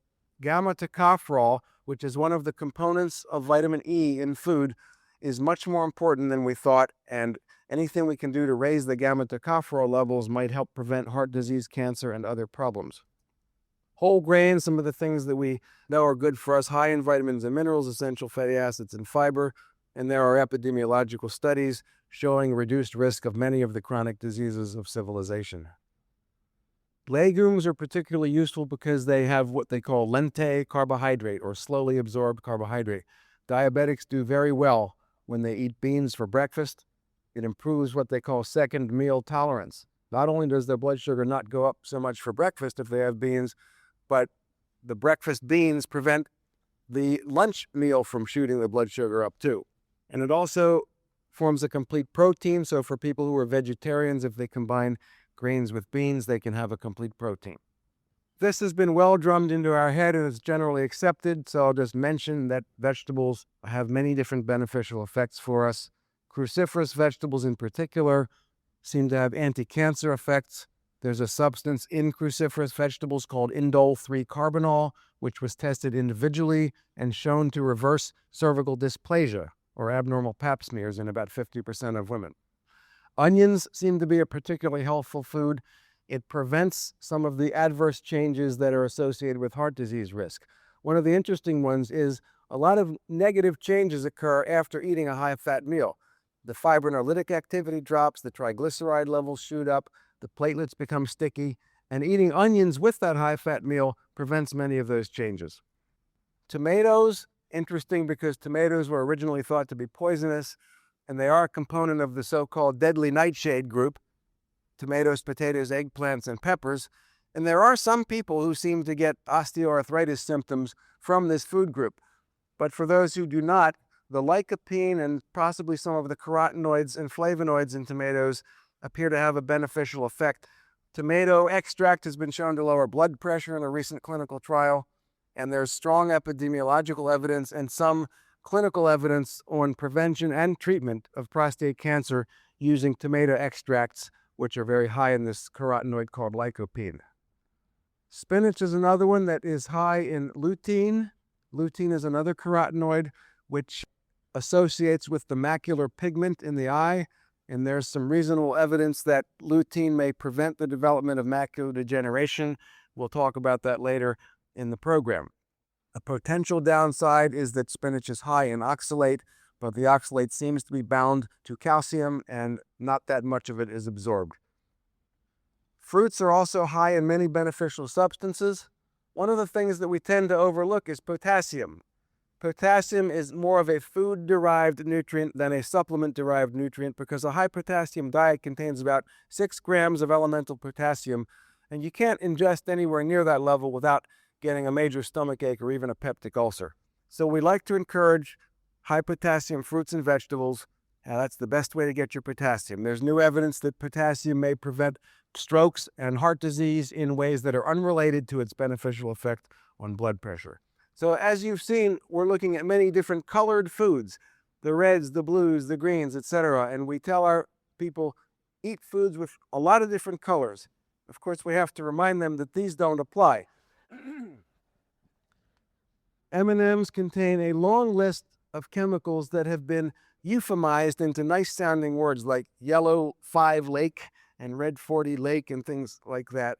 gamma tocopherol, which is one of the components of vitamin E in food, is much more important than we thought, and anything we can do to raise the gamma tocopherol levels might help prevent heart disease, cancer, and other problems. Whole grains, some of the things that we know are good for us: high in vitamins and minerals, essential fatty acids, and fiber. And there are epidemiological studies showing reduced risk of many of the chronic diseases of civilization. Legumes are particularly useful because they have what they call lente carbohydrate, or slowly absorbed carbohydrate. Diabetics do very well when they eat beans for breakfast. It improves what they call second meal tolerance. Not only does their blood sugar not go up so much for breakfast if they have beans, but the breakfast beans prevent the lunch meal from shooting the blood sugar up too. And it also forms a complete protein, so for people who are vegetarians, if they combine grains with beans, they can have a complete protein. This has been well drummed into our head and is generally accepted, so I'll just mention that vegetables have many different beneficial effects for us. Cruciferous vegetables in particular seem to have anti-cancer effects. There's a substance in cruciferous vegetables called indole-3-carbinol, which was tested individually and shown to reverse cervical dysplasia, or abnormal pap smears, in about 50% of women. Onions seem to be a particularly helpful food. It prevents some of the adverse changes that are associated with heart disease risk. One of the interesting ones is a lot of negative changes occur after eating a high-fat meal. The fibrinolytic activity drops, the triglyceride levels shoot up, the platelets become sticky, and eating onions with that high-fat meal prevents many of those changes. Tomatoes, interesting because tomatoes were originally thought to be poisonous, and they are a component of the so-called deadly nightshade group: tomatoes, potatoes, eggplants, and peppers. And there are some people who seem to get osteoarthritis symptoms from this food group. But for those who do not, the lycopene and possibly some of the carotenoids and flavonoids in tomatoes appear to have a beneficial effect. Tomato extract has been shown to lower blood pressure in a recent clinical trial, and there's strong epidemiological evidence and some clinical evidence on prevention and treatment of prostate cancer using tomato extracts, which are very high in this carotenoid called lycopene. Spinach is another one that is high in lutein. Lutein is another carotenoid which associates with the macular pigment in the eye, and there's some reasonable evidence that lutein may prevent the development of macular degeneration. We'll talk about that later in the program. A potential downside is that spinach is high in oxalate, but the oxalate seems to be bound to calcium and not that much of it is absorbed. Fruits are also high in many beneficial substances. One of the things that we tend to overlook is potassium. Potassium is more of a food-derived nutrient than a supplement-derived nutrient because a high potassium diet contains about 6 grams of elemental potassium, and you can't ingest anywhere near that level without getting a major stomach ache or even a peptic ulcer. So we like to encourage high potassium fruits and vegetables. That's the best way to get your potassium. There's new evidence that potassium may prevent strokes and heart disease in ways that are unrelated to its beneficial effect on blood pressure. So as you've seen, we're looking at many different colored foods, the reds, the blues, the greens, etc. And we tell our people, eat foods with a lot of different colors. Of course, we have to remind them that these don't apply. M&Ms contain a long list of chemicals that have been euphemized into nice-sounding words like yellow 5 lake and red 40 lake and things like that.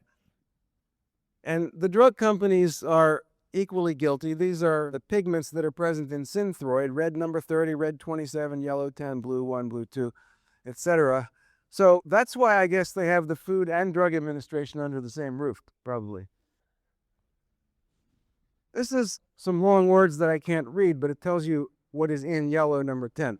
And the drug companies are equally guilty. These are the pigments that are present in Synthroid, red number 30, red 27, yellow 10, blue 1, blue 2, etc. So that's why I guess they have the Food and Drug Administration under the same roof, probably. This is some long words that I can't read, but it tells you what is in yellow number 10.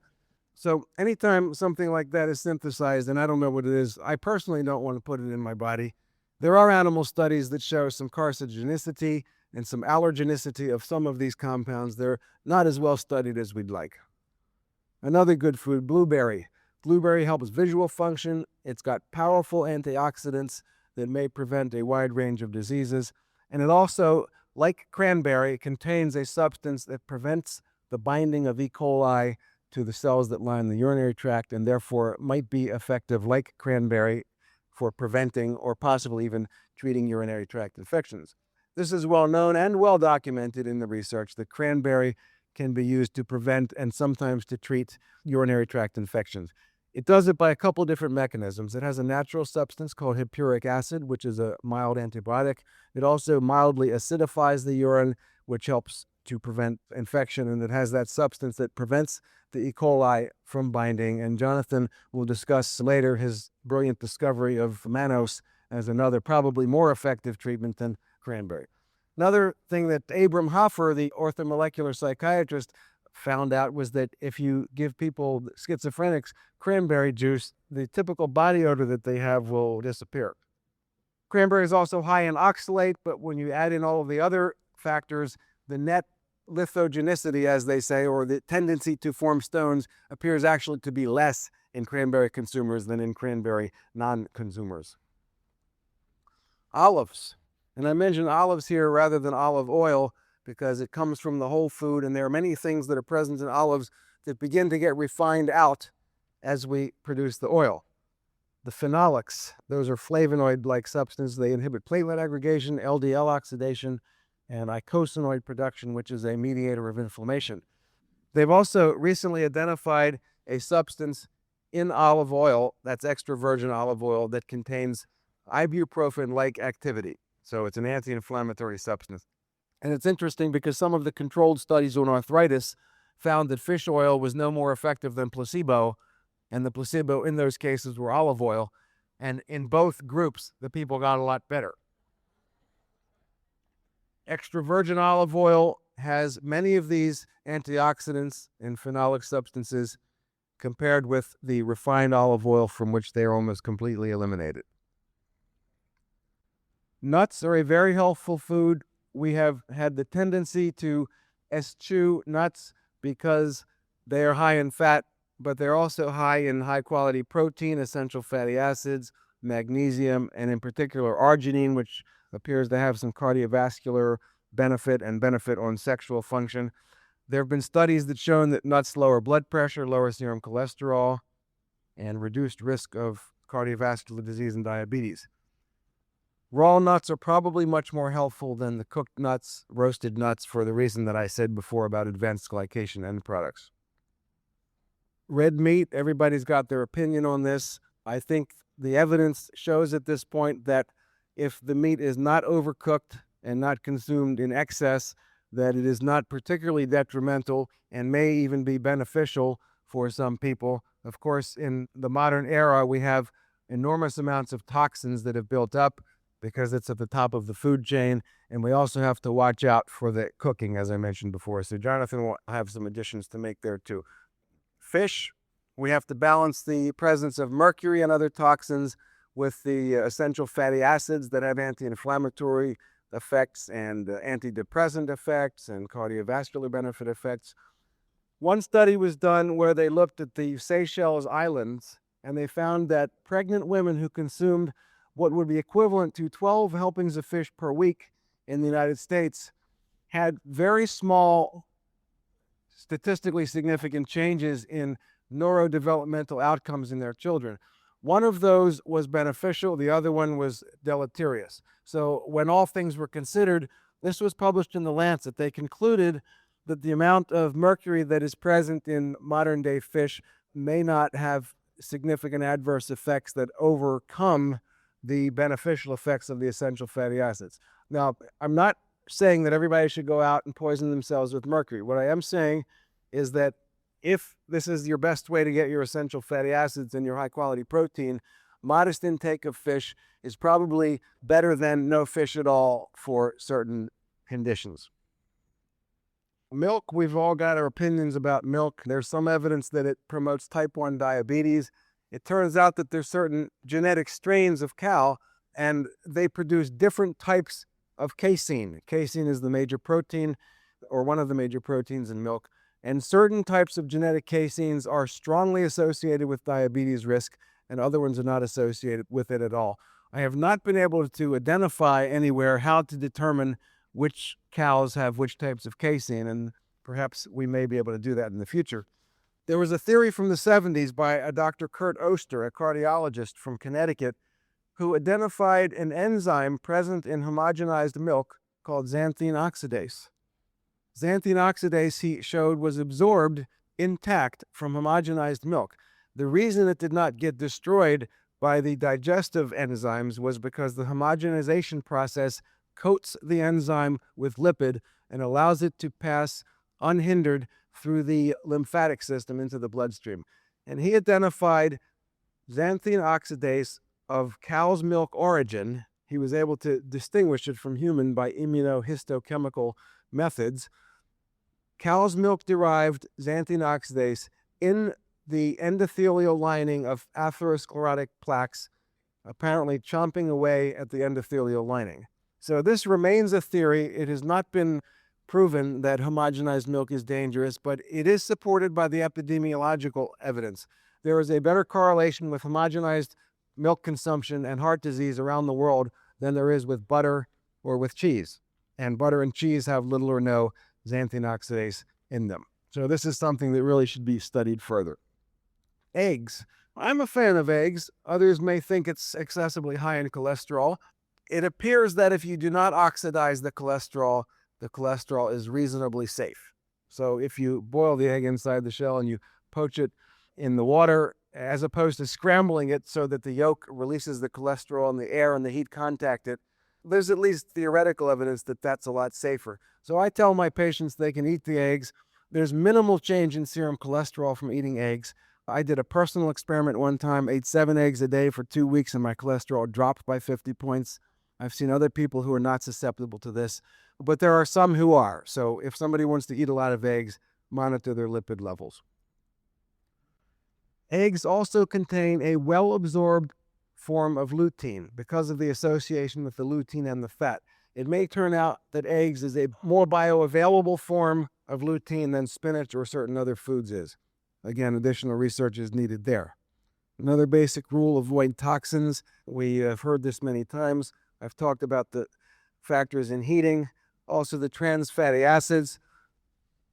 So anytime something like that is synthesized, and I don't know what it is, I personally don't want to put it in my body. There are animal studies that show some carcinogenicity and some allergenicity of some of these compounds. They're not as well studied as we'd like. Another good food, blueberry. Blueberry helps visual function. It's got powerful antioxidants that may prevent a wide range of diseases. And it also, like cranberry, contains a substance that prevents the binding of E. coli to the cells that line the urinary tract, and therefore might be effective, like cranberry, for preventing or possibly even treating urinary tract infections. This is well known and well documented in the research that cranberry can be used to prevent and sometimes to treat urinary tract infections. It does it by a couple different mechanisms. It has a natural substance called hippuric acid, which is a mild antibiotic. It also mildly acidifies the urine, which helps to prevent infection, and it has that substance that prevents the E. coli from binding. And Jonathan will discuss later his brilliant discovery of mannose as another probably more effective treatment than cranberry. Another thing that Abram Hoffer, the orthomolecular psychiatrist, found out was that if you give people schizophrenics cranberry juice, the typical body odor that they have will disappear. Cranberry is also high in oxalate, but when you add in all of the other factors, the net lithogenicity, as they say, or the tendency to form stones, appears actually to be less in cranberry consumers than in cranberry non-consumers. Olives. And I mention olives here rather than olive oil because it comes from the whole food, and there are many things that are present in olives that begin to get refined out as we produce the oil. The phenolics, those are flavonoid-like substances. They inhibit platelet aggregation, LDL oxidation, and eicosanoid production, which is a mediator of inflammation. They've also recently identified a substance in olive oil, that's extra virgin olive oil, that contains ibuprofen-like activity. So it's an anti-inflammatory substance. And it's interesting because some of the controlled studies on arthritis found that fish oil was no more effective than placebo, and the placebo in those cases were olive oil. And in both groups, the people got a lot better. Extra virgin olive oil has many of these antioxidants and phenolic substances compared with the refined olive oil from which they are almost completely eliminated. Nuts are a very healthful food. We have had the tendency to eschew nuts because they are high in fat, but they're also high in high-quality protein, essential fatty acids, magnesium, and in particular arginine, which appears to have some cardiovascular benefit and benefit on sexual function. There have been studies that shown that nuts lower blood pressure, lower serum cholesterol, and reduced risk of cardiovascular disease and diabetes. Raw nuts are probably much more helpful than the cooked nuts, roasted nuts, for the reason that I said before about advanced glycation end products. Red meat, everybody's got their opinion on this. I think the evidence shows at this point that if the meat is not overcooked and not consumed in excess, that it is not particularly detrimental and may even be beneficial for some people. Of course, in the modern era, we have enormous amounts of toxins that have built up because it's at the top of the food chain, and we also have to watch out for the cooking, as I mentioned before. So Jonathan will have some additions to make there too. Fish, we have to balance the presence of mercury and other toxins with the essential fatty acids that have anti-inflammatory effects and antidepressant effects and cardiovascular benefit effects. One study was done where they looked at the Seychelles Islands, and they found that pregnant women who consumed what would be equivalent to 12 helpings of fish per week in the United States had very small, statistically significant changes in neurodevelopmental outcomes in their children. One of those was beneficial, the other one was deleterious. So when all things were considered, this was published in The Lancet. They concluded that the amount of mercury that is present in modern day fish may not have significant adverse effects that overcome the beneficial effects of the essential fatty acids. Now, I'm not saying that everybody should go out and poison themselves with mercury. What I am saying is that if this is your best way to get your essential fatty acids and your high quality protein, modest intake of fish is probably better than no fish at all for certain conditions. Milk, we've all got our opinions about milk. There's some evidence that it promotes type 1 diabetes. It turns out that there's certain genetic strains of cow, and they produce different types of casein. Casein is the major protein, or one of the major proteins in milk. And certain types of genetic caseins are strongly associated with diabetes risk, and other ones are not associated with it at all. I have not been able to identify anywhere how to determine which cows have which types of casein, and perhaps we may be able to do that in the future. There was a theory from the 70s by a Dr. Kurt Oster, a cardiologist from Connecticut, who identified an enzyme present in homogenized milk called xanthine oxidase. Xanthine oxidase, he showed, was absorbed intact from homogenized milk. The reason it did not get destroyed by the digestive enzymes was because the homogenization process coats the enzyme with lipid and allows it to pass unhindered through the lymphatic system into the bloodstream. And he identified xanthine oxidase of cow's milk origin. He was able to distinguish it from human by immunohistochemical methods. Cow's milk derived xanthine oxidase in the endothelial lining of atherosclerotic plaques, apparently chomping away at the endothelial lining. So this remains a theory. It has not been proven that homogenized milk is dangerous, but it is supported by the epidemiological evidence. There is a better correlation with homogenized milk consumption and heart disease around the world than there is with butter or with cheese. And butter and cheese have little or no xanthine oxidase in them. So this is something that really should be studied further. Eggs. I'm a fan of eggs. Others may think it's excessively high in cholesterol. It appears that if you do not oxidize the cholesterol is reasonably safe. So if you boil the egg inside the shell and you poach it in the water, as opposed to scrambling it so that the yolk releases the cholesterol and the air and the heat contact it, there's at least theoretical evidence that that's a lot safer. So I tell my patients they can eat the eggs. There's minimal change in serum cholesterol from eating eggs. I did a personal experiment one time, ate 7 eggs a day for 2 weeks, and my cholesterol dropped by 50 points. I've seen other people who are not susceptible to this, but there are some who are. So if somebody wants to eat a lot of eggs, monitor their lipid levels. Eggs also contain a well-absorbed form of lutein because of the association with the lutein and the fat. It may turn out that eggs is a more bioavailable form of lutein than spinach or certain other foods is. Again, additional research is needed there. Another basic rule: avoid toxins. We have heard this many times. I've talked about the factors in heating, also the trans fatty acids.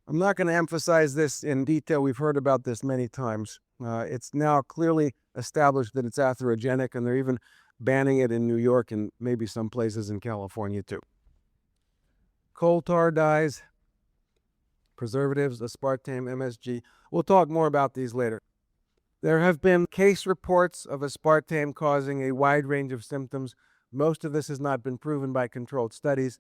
I'm not going to emphasize this in detail. We've heard about this many times. It's now clearly established that it's atherogenic, and they're even banning it in New York and maybe some places in California too. Coal tar dyes, preservatives, aspartame, MSG. We'll talk more about these later. There have been case reports of aspartame causing a wide range of symptoms. Most of this has not been proven by controlled studies,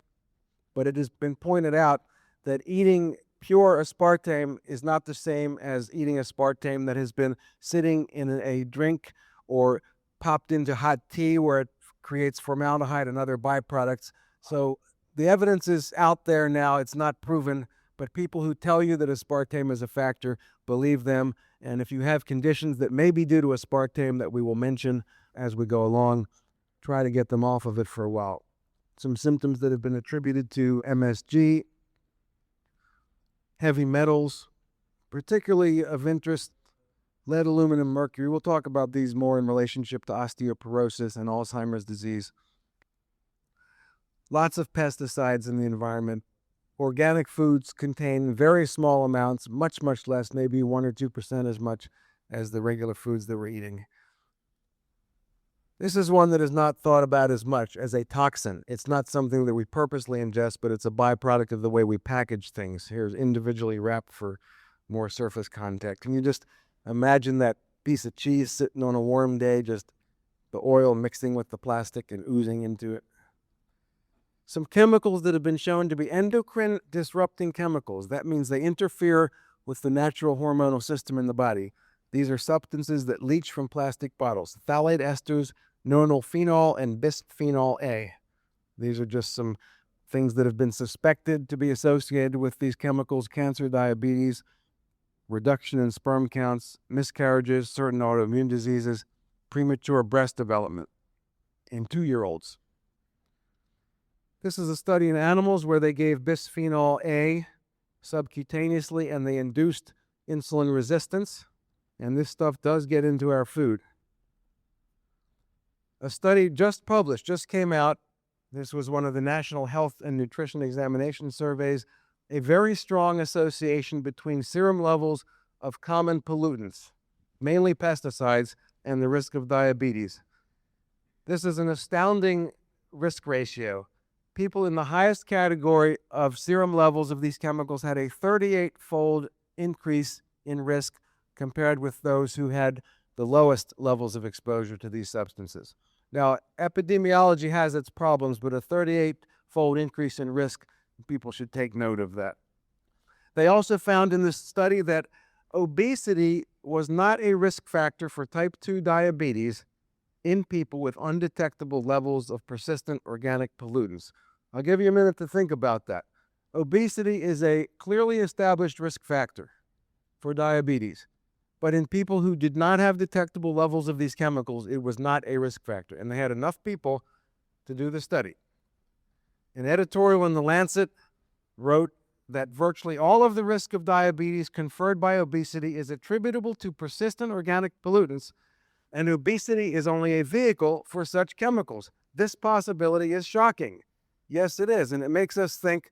but it has been pointed out that eating pure aspartame is not the same as eating aspartame that has been sitting in a drink or popped into hot tea where it creates formaldehyde and other byproducts. So the evidence is out there now. It's not proven, but people who tell you that aspartame is a factor, believe them. And if you have conditions that may be due to aspartame that we will mention as we go along, try to get them off of it for a while. Some symptoms that have been attributed to MSG: heavy metals, particularly of interest, lead, aluminum, mercury. We'll talk about these more in relationship to osteoporosis and Alzheimer's disease. Lots of pesticides in the environment. Organic foods contain very small amounts, much less, maybe 1 or 2% as much as the regular foods that we're eating. This is one that is not thought about as much as a toxin. It's not something that we purposely ingest, but it's a byproduct of the way we package things. Here's individually wrapped for more surface contact. Can you just imagine that piece of cheese sitting on a warm day, just the oil mixing with the plastic and oozing into it? Some chemicals that have been shown to be endocrine disrupting chemicals. That means they interfere with the natural hormonal system in the body. These are substances that leach from plastic bottles: phthalate esters, nonylphenol, and bisphenol A. These are just some things that have been suspected to be associated with these chemicals: cancer, diabetes, reduction in sperm counts, miscarriages, certain autoimmune diseases, premature breast development in 2-year-olds. This is a study in animals where they gave bisphenol A subcutaneously and they induced insulin resistance. And this stuff does get into our food. A study just published, just came out. This was one of the National Health and Nutrition Examination Surveys. A very strong association between serum levels of common pollutants, mainly pesticides, and the risk of diabetes. This is an astounding risk ratio. People in the highest category of serum levels of these chemicals had a 38-fold increase in risk compared with those who had the lowest levels of exposure to these substances. Now, epidemiology has its problems, but a 38-fold increase in risk, people should take note of that. They also found in this study that obesity was not a risk factor for type 2 diabetes in people with undetectable levels of persistent organic pollutants. I'll give you a minute to think about that. Obesity is a clearly established risk factor for diabetes. But in people who did not have detectable levels of these chemicals, it was not a risk factor. And they had enough people to do the study. An editorial in The Lancet wrote that virtually all of the risk of diabetes conferred by obesity is attributable to persistent organic pollutants, and obesity is only a vehicle for such chemicals. This possibility is shocking. Yes, it is. And it makes us think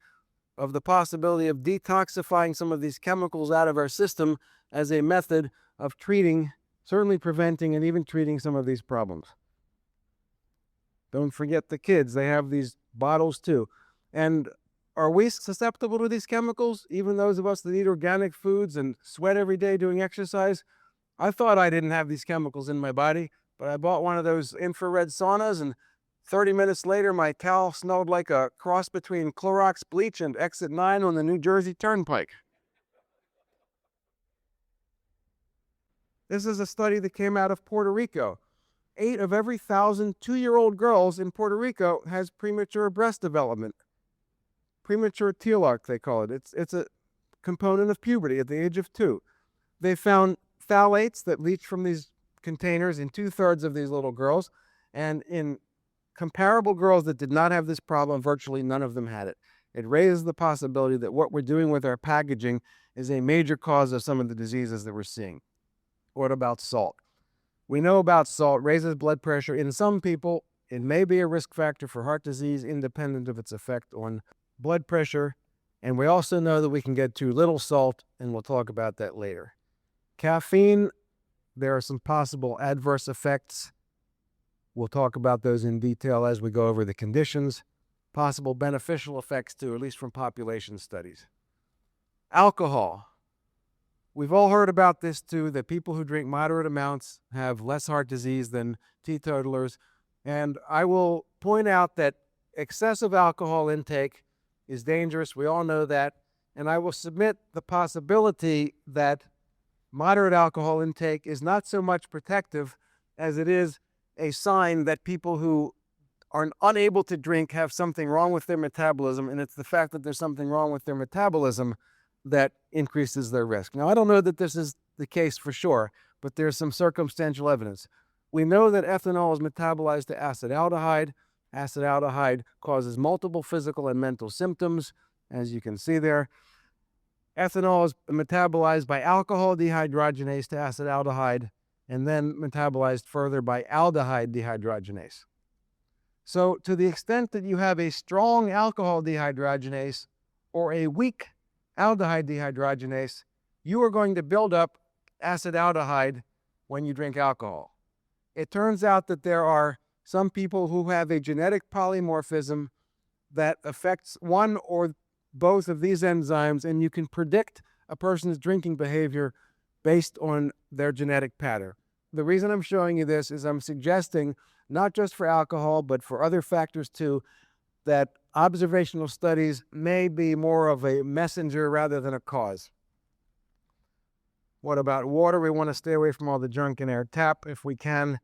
of the possibility of detoxifying some of these chemicals out of our system as a method of treating, certainly preventing, and even treating some of these problems. Don't forget the kids. They have these bottles too. And are we susceptible to these chemicals, even those of us that eat organic foods and sweat every day doing exercise? I thought I didn't have these chemicals in my body, but I bought one of those infrared saunas, and 30 minutes later, my towel smelled like a cross between Clorox bleach and Exit 9 on the New Jersey Turnpike. This is a study that came out of Puerto Rico. 8 of every 1,000 2-year-old girls in Puerto Rico has premature breast development. Premature teloch, they call it. It's a component of puberty at the age of 2. They found phthalates that leach from these containers in 2/3 of these little girls, and in comparable girls that did not have this problem, virtually none of them had it. It raises the possibility that what we're doing with our packaging is a major cause of some of the diseases that we're seeing. What about salt? We know about salt raises blood pressure in some people. It may be a risk factor for heart disease independent of its effect on blood pressure. And we also know that we can get too little salt, and we'll talk about that later. Caffeine, there are some possible adverse effects. We'll talk about those in detail as we go over the conditions. Possible beneficial effects too, at least from population studies. Alcohol. We've all heard about this too, that people who drink moderate amounts have less heart disease than teetotalers. And I will point out that excessive alcohol intake is dangerous. We all know that. And I will submit the possibility that moderate alcohol intake is not so much protective as it is a sign that people who are unable to drink have something wrong with their metabolism, and it's the fact that there's something wrong with their metabolism that increases their risk. Now, I don't know that this is the case for sure, but there's some circumstantial evidence. We know that ethanol is metabolized to acetaldehyde. Acetaldehyde causes multiple physical and mental symptoms, as you can see there. Ethanol is metabolized by alcohol dehydrogenase to acetaldehyde, and then metabolized further by aldehyde dehydrogenase. So to the extent that you have a strong alcohol dehydrogenase or a weak aldehyde dehydrogenase, you are going to build up acetaldehyde when you drink alcohol. It turns out that there are some people who have a genetic polymorphism that affects one or both of these enzymes, and you can predict a person's drinking behavior based on their genetic pattern. The reason I'm showing you this is I'm suggesting, not just for alcohol, but for other factors too, that observational studies may be more of a messenger rather than a cause. What about water? We want to stay away from all the junk in our tap if we can.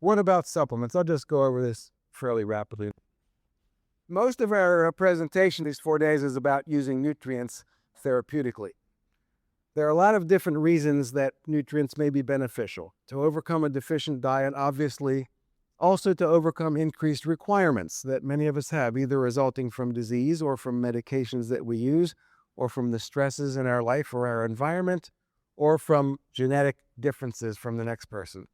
What about supplements? I'll just go over this fairly rapidly. Most of our presentation these 4 days is about using nutrients therapeutically. There are a lot of different reasons that nutrients may be beneficial. To overcome a deficient diet, obviously. Also to overcome increased requirements that many of us have, either resulting from disease or from medications that we use, or from the stresses in our life or our environment, or from genetic differences from the next person.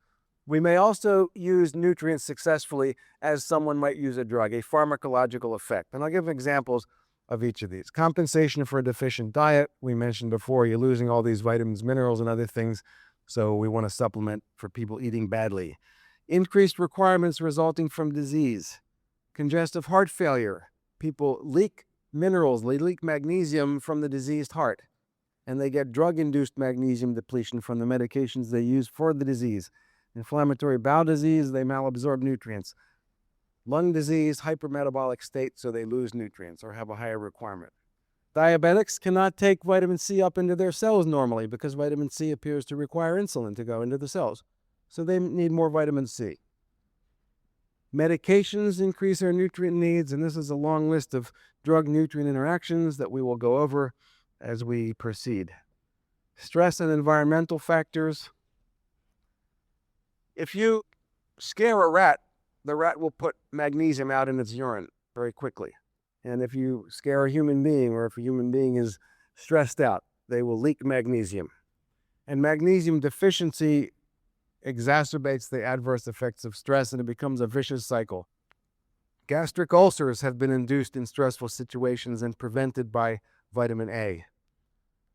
We may also use nutrients successfully as someone might use a drug, a pharmacological effect. And I'll give examples of each of these. Compensation for a deficient diet. We mentioned before, you're losing all these vitamins, minerals, and other things, so we want to supplement for people eating badly. Increased requirements resulting from disease. Congestive heart failure. People leak minerals, they leak magnesium from the diseased heart, and they get drug-induced magnesium depletion from the medications they use for the disease. Inflammatory bowel disease, they malabsorb nutrients. Lung disease, hypermetabolic state, so they lose nutrients or have a higher requirement. Diabetics cannot take vitamin C up into their cells normally because vitamin C appears to require insulin to go into the cells. So they need more vitamin C. Medications increase our nutrient needs, and this is a long list of drug-nutrient interactions that we will go over as we proceed. Stress and environmental factors. If you scare a rat, the rat will put magnesium out in its urine very quickly. And if you scare a human being, or if a human being is stressed out, they will leak magnesium. And magnesium deficiency exacerbates the adverse effects of stress, and it becomes a vicious cycle. Gastric ulcers have been induced in stressful situations and prevented by vitamin A.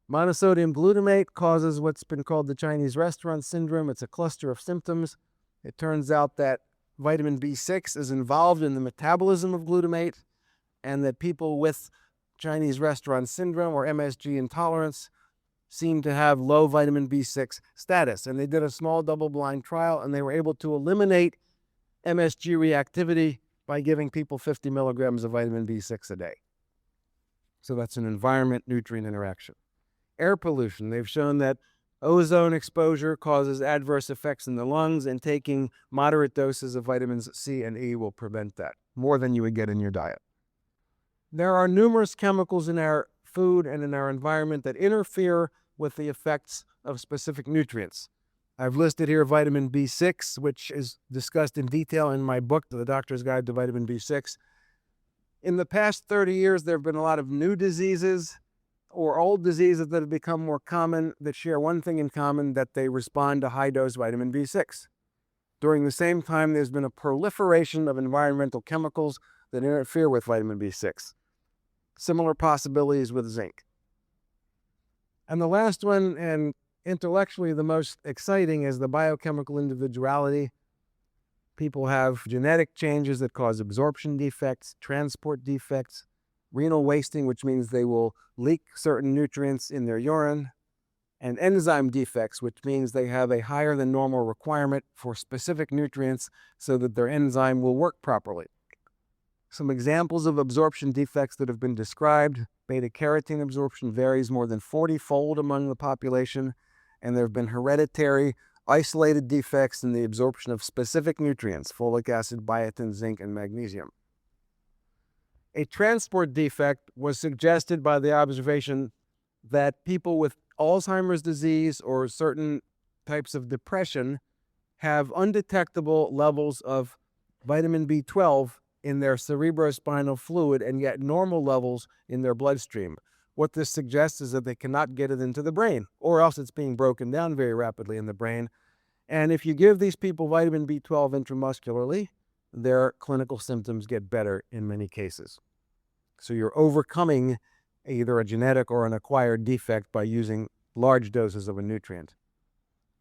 Monosodium glutamate causes what's been called the Chinese restaurant syndrome. It's a cluster of symptoms. It turns out that vitamin B6 is involved in the metabolism of glutamate, and that people with Chinese restaurant syndrome or MSG intolerance seem to have low vitamin B6 status. And they did a small double-blind trial, and they were able to eliminate MSG reactivity by giving people 50 milligrams of vitamin B6 a day. So that's an environment-nutrient interaction. Air pollution. They've shown that ozone exposure causes adverse effects in the lungs, and taking moderate doses of vitamins C and E will prevent that, more than you would get in your diet. There are numerous chemicals in our food and in our environment that interfere with the effects of specific nutrients. I've listed here vitamin B6, which is discussed in detail in my book, The Doctor's Guide to Vitamin B6. In the past 30 years, there have been a lot of new diseases, or old diseases that have become more common that share one thing in common, that they respond to high-dose vitamin B6. During the same time, there's been a proliferation of environmental chemicals that interfere with vitamin B6. Similar possibilities with zinc. And the last one, and intellectually the most exciting, is the biochemical individuality. People have genetic changes that cause absorption defects, transport defects, renal wasting, which means they will leak certain nutrients in their urine, and enzyme defects, which means they have a higher than normal requirement for specific nutrients so that their enzyme will work properly. Some examples of absorption defects that have been described: beta-carotene absorption varies more than 40-fold among the population, and there have been hereditary isolated defects in the absorption of specific nutrients: folic acid, biotin, zinc, and magnesium. A transport defect was suggested by the observation that people with Alzheimer's disease or certain types of depression have undetectable levels of vitamin B12 in their cerebrospinal fluid and yet normal levels in their bloodstream. What this suggests is that they cannot get it into the brain, or else it's being broken down very rapidly in the brain. And if you give these people vitamin B12 intramuscularly, their clinical symptoms get better in many cases. So you're overcoming either a genetic or an acquired defect by using large doses of a nutrient.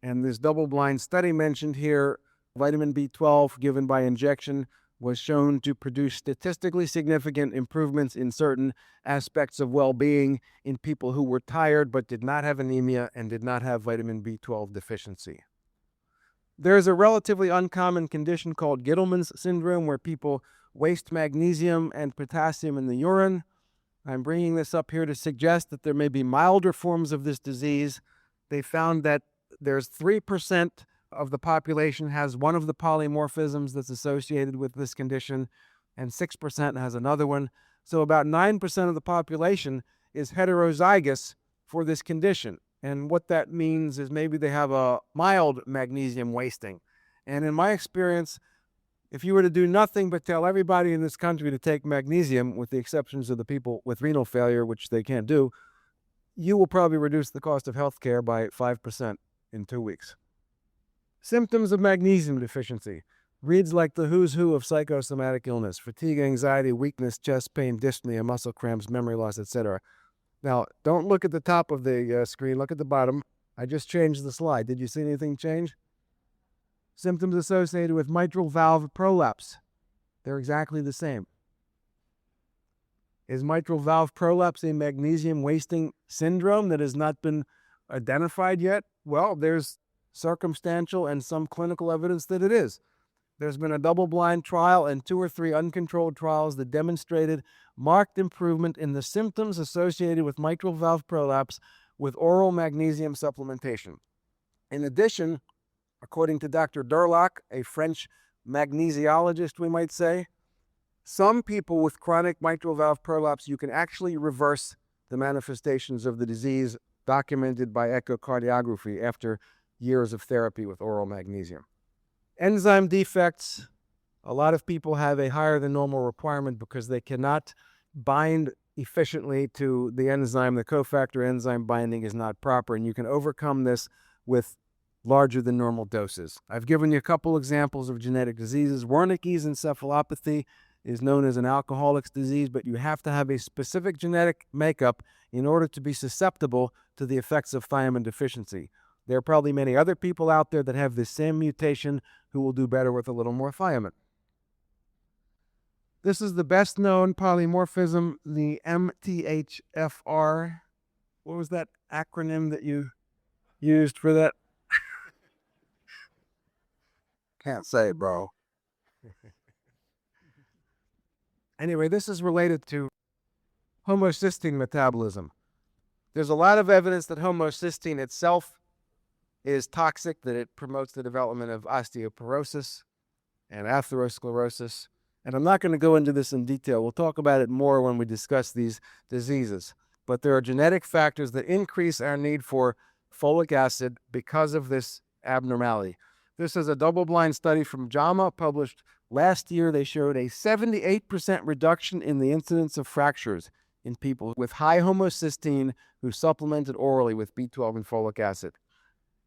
And this double-blind study mentioned here, vitamin B12 given by injection was shown to produce statistically significant improvements in certain aspects of well-being in people who were tired but did not have anemia and did not have vitamin B12 deficiency. There's a relatively uncommon condition called Gittleman's syndrome, where people waste magnesium and potassium in the urine. I'm bringing this up here to suggest that there may be milder forms of this disease. They found that there's 3% of the population has one of the polymorphisms that's associated with this condition, and 6% has another one. So about 9% of the population is heterozygous for this condition. And what that means is maybe they have a mild magnesium wasting. And in my experience, if you were to do nothing but tell everybody in this country to take magnesium, with the exceptions of the people with renal failure, which they can't do, you will probably reduce the cost of health care by 5% in 2 weeks. Symptoms of magnesium deficiency. Reads like the who's who of psychosomatic illness: fatigue, anxiety, weakness, chest pain, dyspnea, muscle cramps, memory loss, etc. Now, don't look at the top of the screen, look at the bottom. I just changed the slide. Did you see anything change? Symptoms associated with mitral valve prolapse. They're exactly the same. Is mitral valve prolapse a magnesium wasting syndrome that has not been identified yet? Well, there's circumstantial and some clinical evidence that it is. There's been a double-blind trial and 2 or 3 uncontrolled trials that demonstrated marked improvement in the symptoms associated with mitral valve prolapse with oral magnesium supplementation. In addition, according to Dr. Durlac, a French magnesiologist, we might say, some people with chronic mitral valve prolapse, you can actually reverse the manifestations of the disease documented by echocardiography after years of therapy with oral magnesium. Enzyme defects. A lot of people have a higher than normal requirement because they cannot bind efficiently to the enzyme. The cofactor enzyme binding is not proper, and you can overcome this with larger than normal doses. I've given you a couple examples of genetic diseases. Wernicke's encephalopathy is known as an alcoholic's disease, but you have to have a specific genetic makeup in order to be susceptible to the effects of thiamine deficiency. There are probably many other people out there that have this same mutation who will do better with a little more thiamine. This is the best known polymorphism, the MTHFR. What was that acronym that you used for that? Can't say, bro. Anyway, this is related to homocysteine metabolism. There's a lot of evidence that homocysteine itself is toxic, that it promotes the development of osteoporosis and atherosclerosis. And I'm not going to go into this in detail. We'll talk about it more when we discuss these diseases. But there are genetic factors that increase our need for folic acid because of this abnormality. This is a double-blind study from JAMA published last year. They showed a 78% reduction in the incidence of fractures in people with high homocysteine who supplemented orally with B12 and folic acid.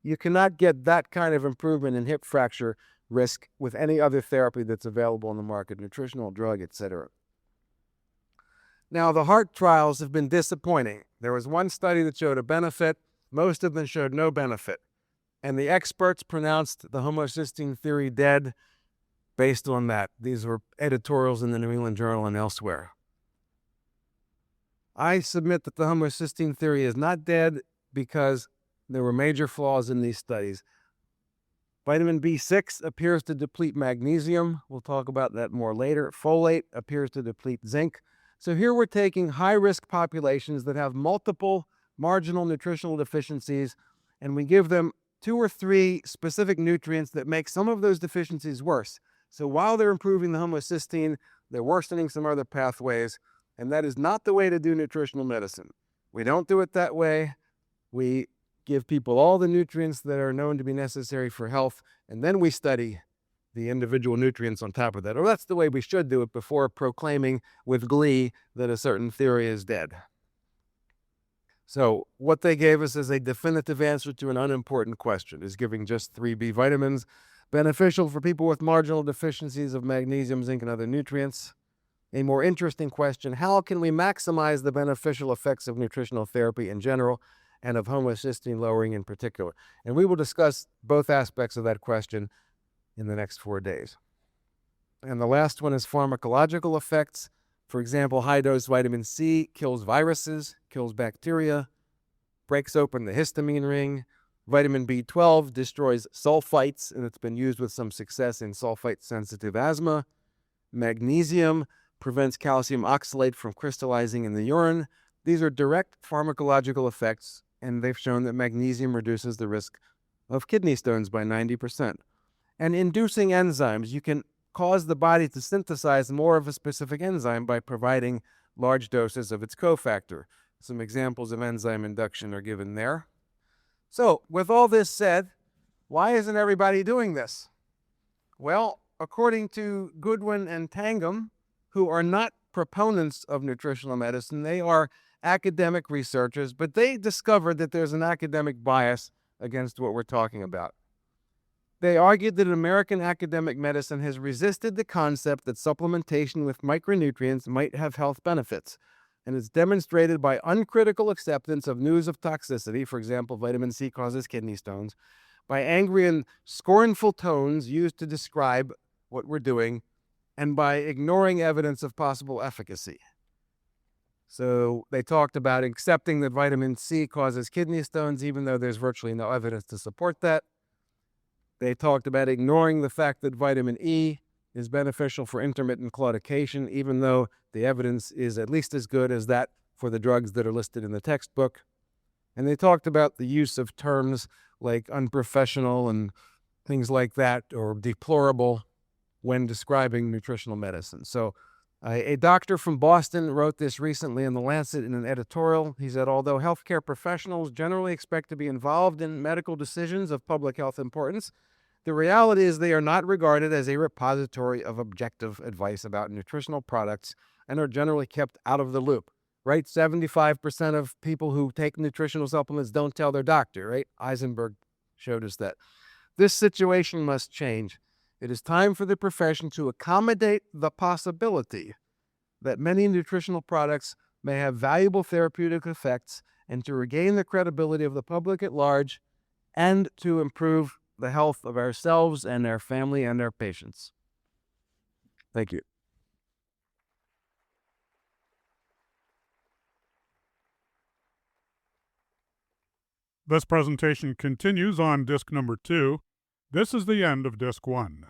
You cannot get that kind of improvement in hip fracture risk with any other therapy that's available on the market, nutritional drug, etc. Now, the heart trials have been disappointing. There was one study that showed a benefit. Most of them showed no benefit. And the experts pronounced the homocysteine theory dead based on that. These were editorials in the New England Journal and elsewhere. I submit that the homocysteine theory is not dead because there were major flaws in these studies. Vitamin B6 appears to deplete magnesium. We'll talk about that more later. Folate appears to deplete zinc. So here we're taking high-risk populations that have multiple marginal nutritional deficiencies, and we give them 2 or 3 specific nutrients that make some of those deficiencies worse. So while they're improving the homocysteine, they're worsening some other pathways, and that is not the way to do nutritional medicine. We don't do it that way. We give people all the nutrients that are known to be necessary for health, and then we study the individual nutrients on top of that. Or that's the way we should do it before proclaiming with glee that a certain theory is dead. So what they gave us is a definitive answer to an unimportant question. Is giving just 3 B vitamins beneficial for people with marginal deficiencies of magnesium, zinc, and other nutrients? A more interesting question, how can we maximize the beneficial effects of nutritional therapy in general and of homocysteine lowering in particular? And we will discuss both aspects of that question in the next 4 days. And the last one is pharmacological effects. For example, high-dose vitamin C kills viruses, kills bacteria, breaks open the histamine ring. Vitamin B12 destroys sulfites, and it's been used with some success in sulfite-sensitive asthma. Magnesium prevents calcium oxalate from crystallizing in the urine. These are direct pharmacological effects, and they've shown that magnesium reduces the risk of kidney stones by 90%. And inducing enzymes, you can cause the body to synthesize more of a specific enzyme by providing large doses of its cofactor. Some examples of enzyme induction are given there. So, with all this said, why isn't everybody doing this? Well, according to Goodwin and Tangam, who are not proponents of nutritional medicine, they are academic researchers, but they discovered that there's an academic bias against what we're talking about. They argued that American academic medicine has resisted the concept that supplementation with micronutrients might have health benefits, and it's demonstrated by uncritical acceptance of news of toxicity, for example, vitamin C causes kidney stones, by angry and scornful tones used to describe what we're doing, and by ignoring evidence of possible efficacy. So they talked about accepting that vitamin C causes kidney stones, even though there's virtually no evidence to support that. They talked about ignoring the fact that vitamin E is beneficial for intermittent claudication, even though the evidence is at least as good as that for the drugs that are listed in the textbook. And they talked about the use of terms like unprofessional and things like that, or deplorable, when describing nutritional medicine. So a doctor from Boston wrote this recently in The Lancet in an editorial. He said, although healthcare professionals generally expect to be involved in medical decisions of public health importance, the reality is they are not regarded as a repository of objective advice about nutritional products and are generally kept out of the loop, right? 75% of people who take nutritional supplements don't tell their doctor, right? Eisenberg showed us that. This situation must change. It is time for the profession to accommodate the possibility that many nutritional products may have valuable therapeutic effects, and to regain the credibility of the public at large, and to improve the health of ourselves and our family and our patients. Thank you. This presentation continues on disc number 2. This is the end of disc 1.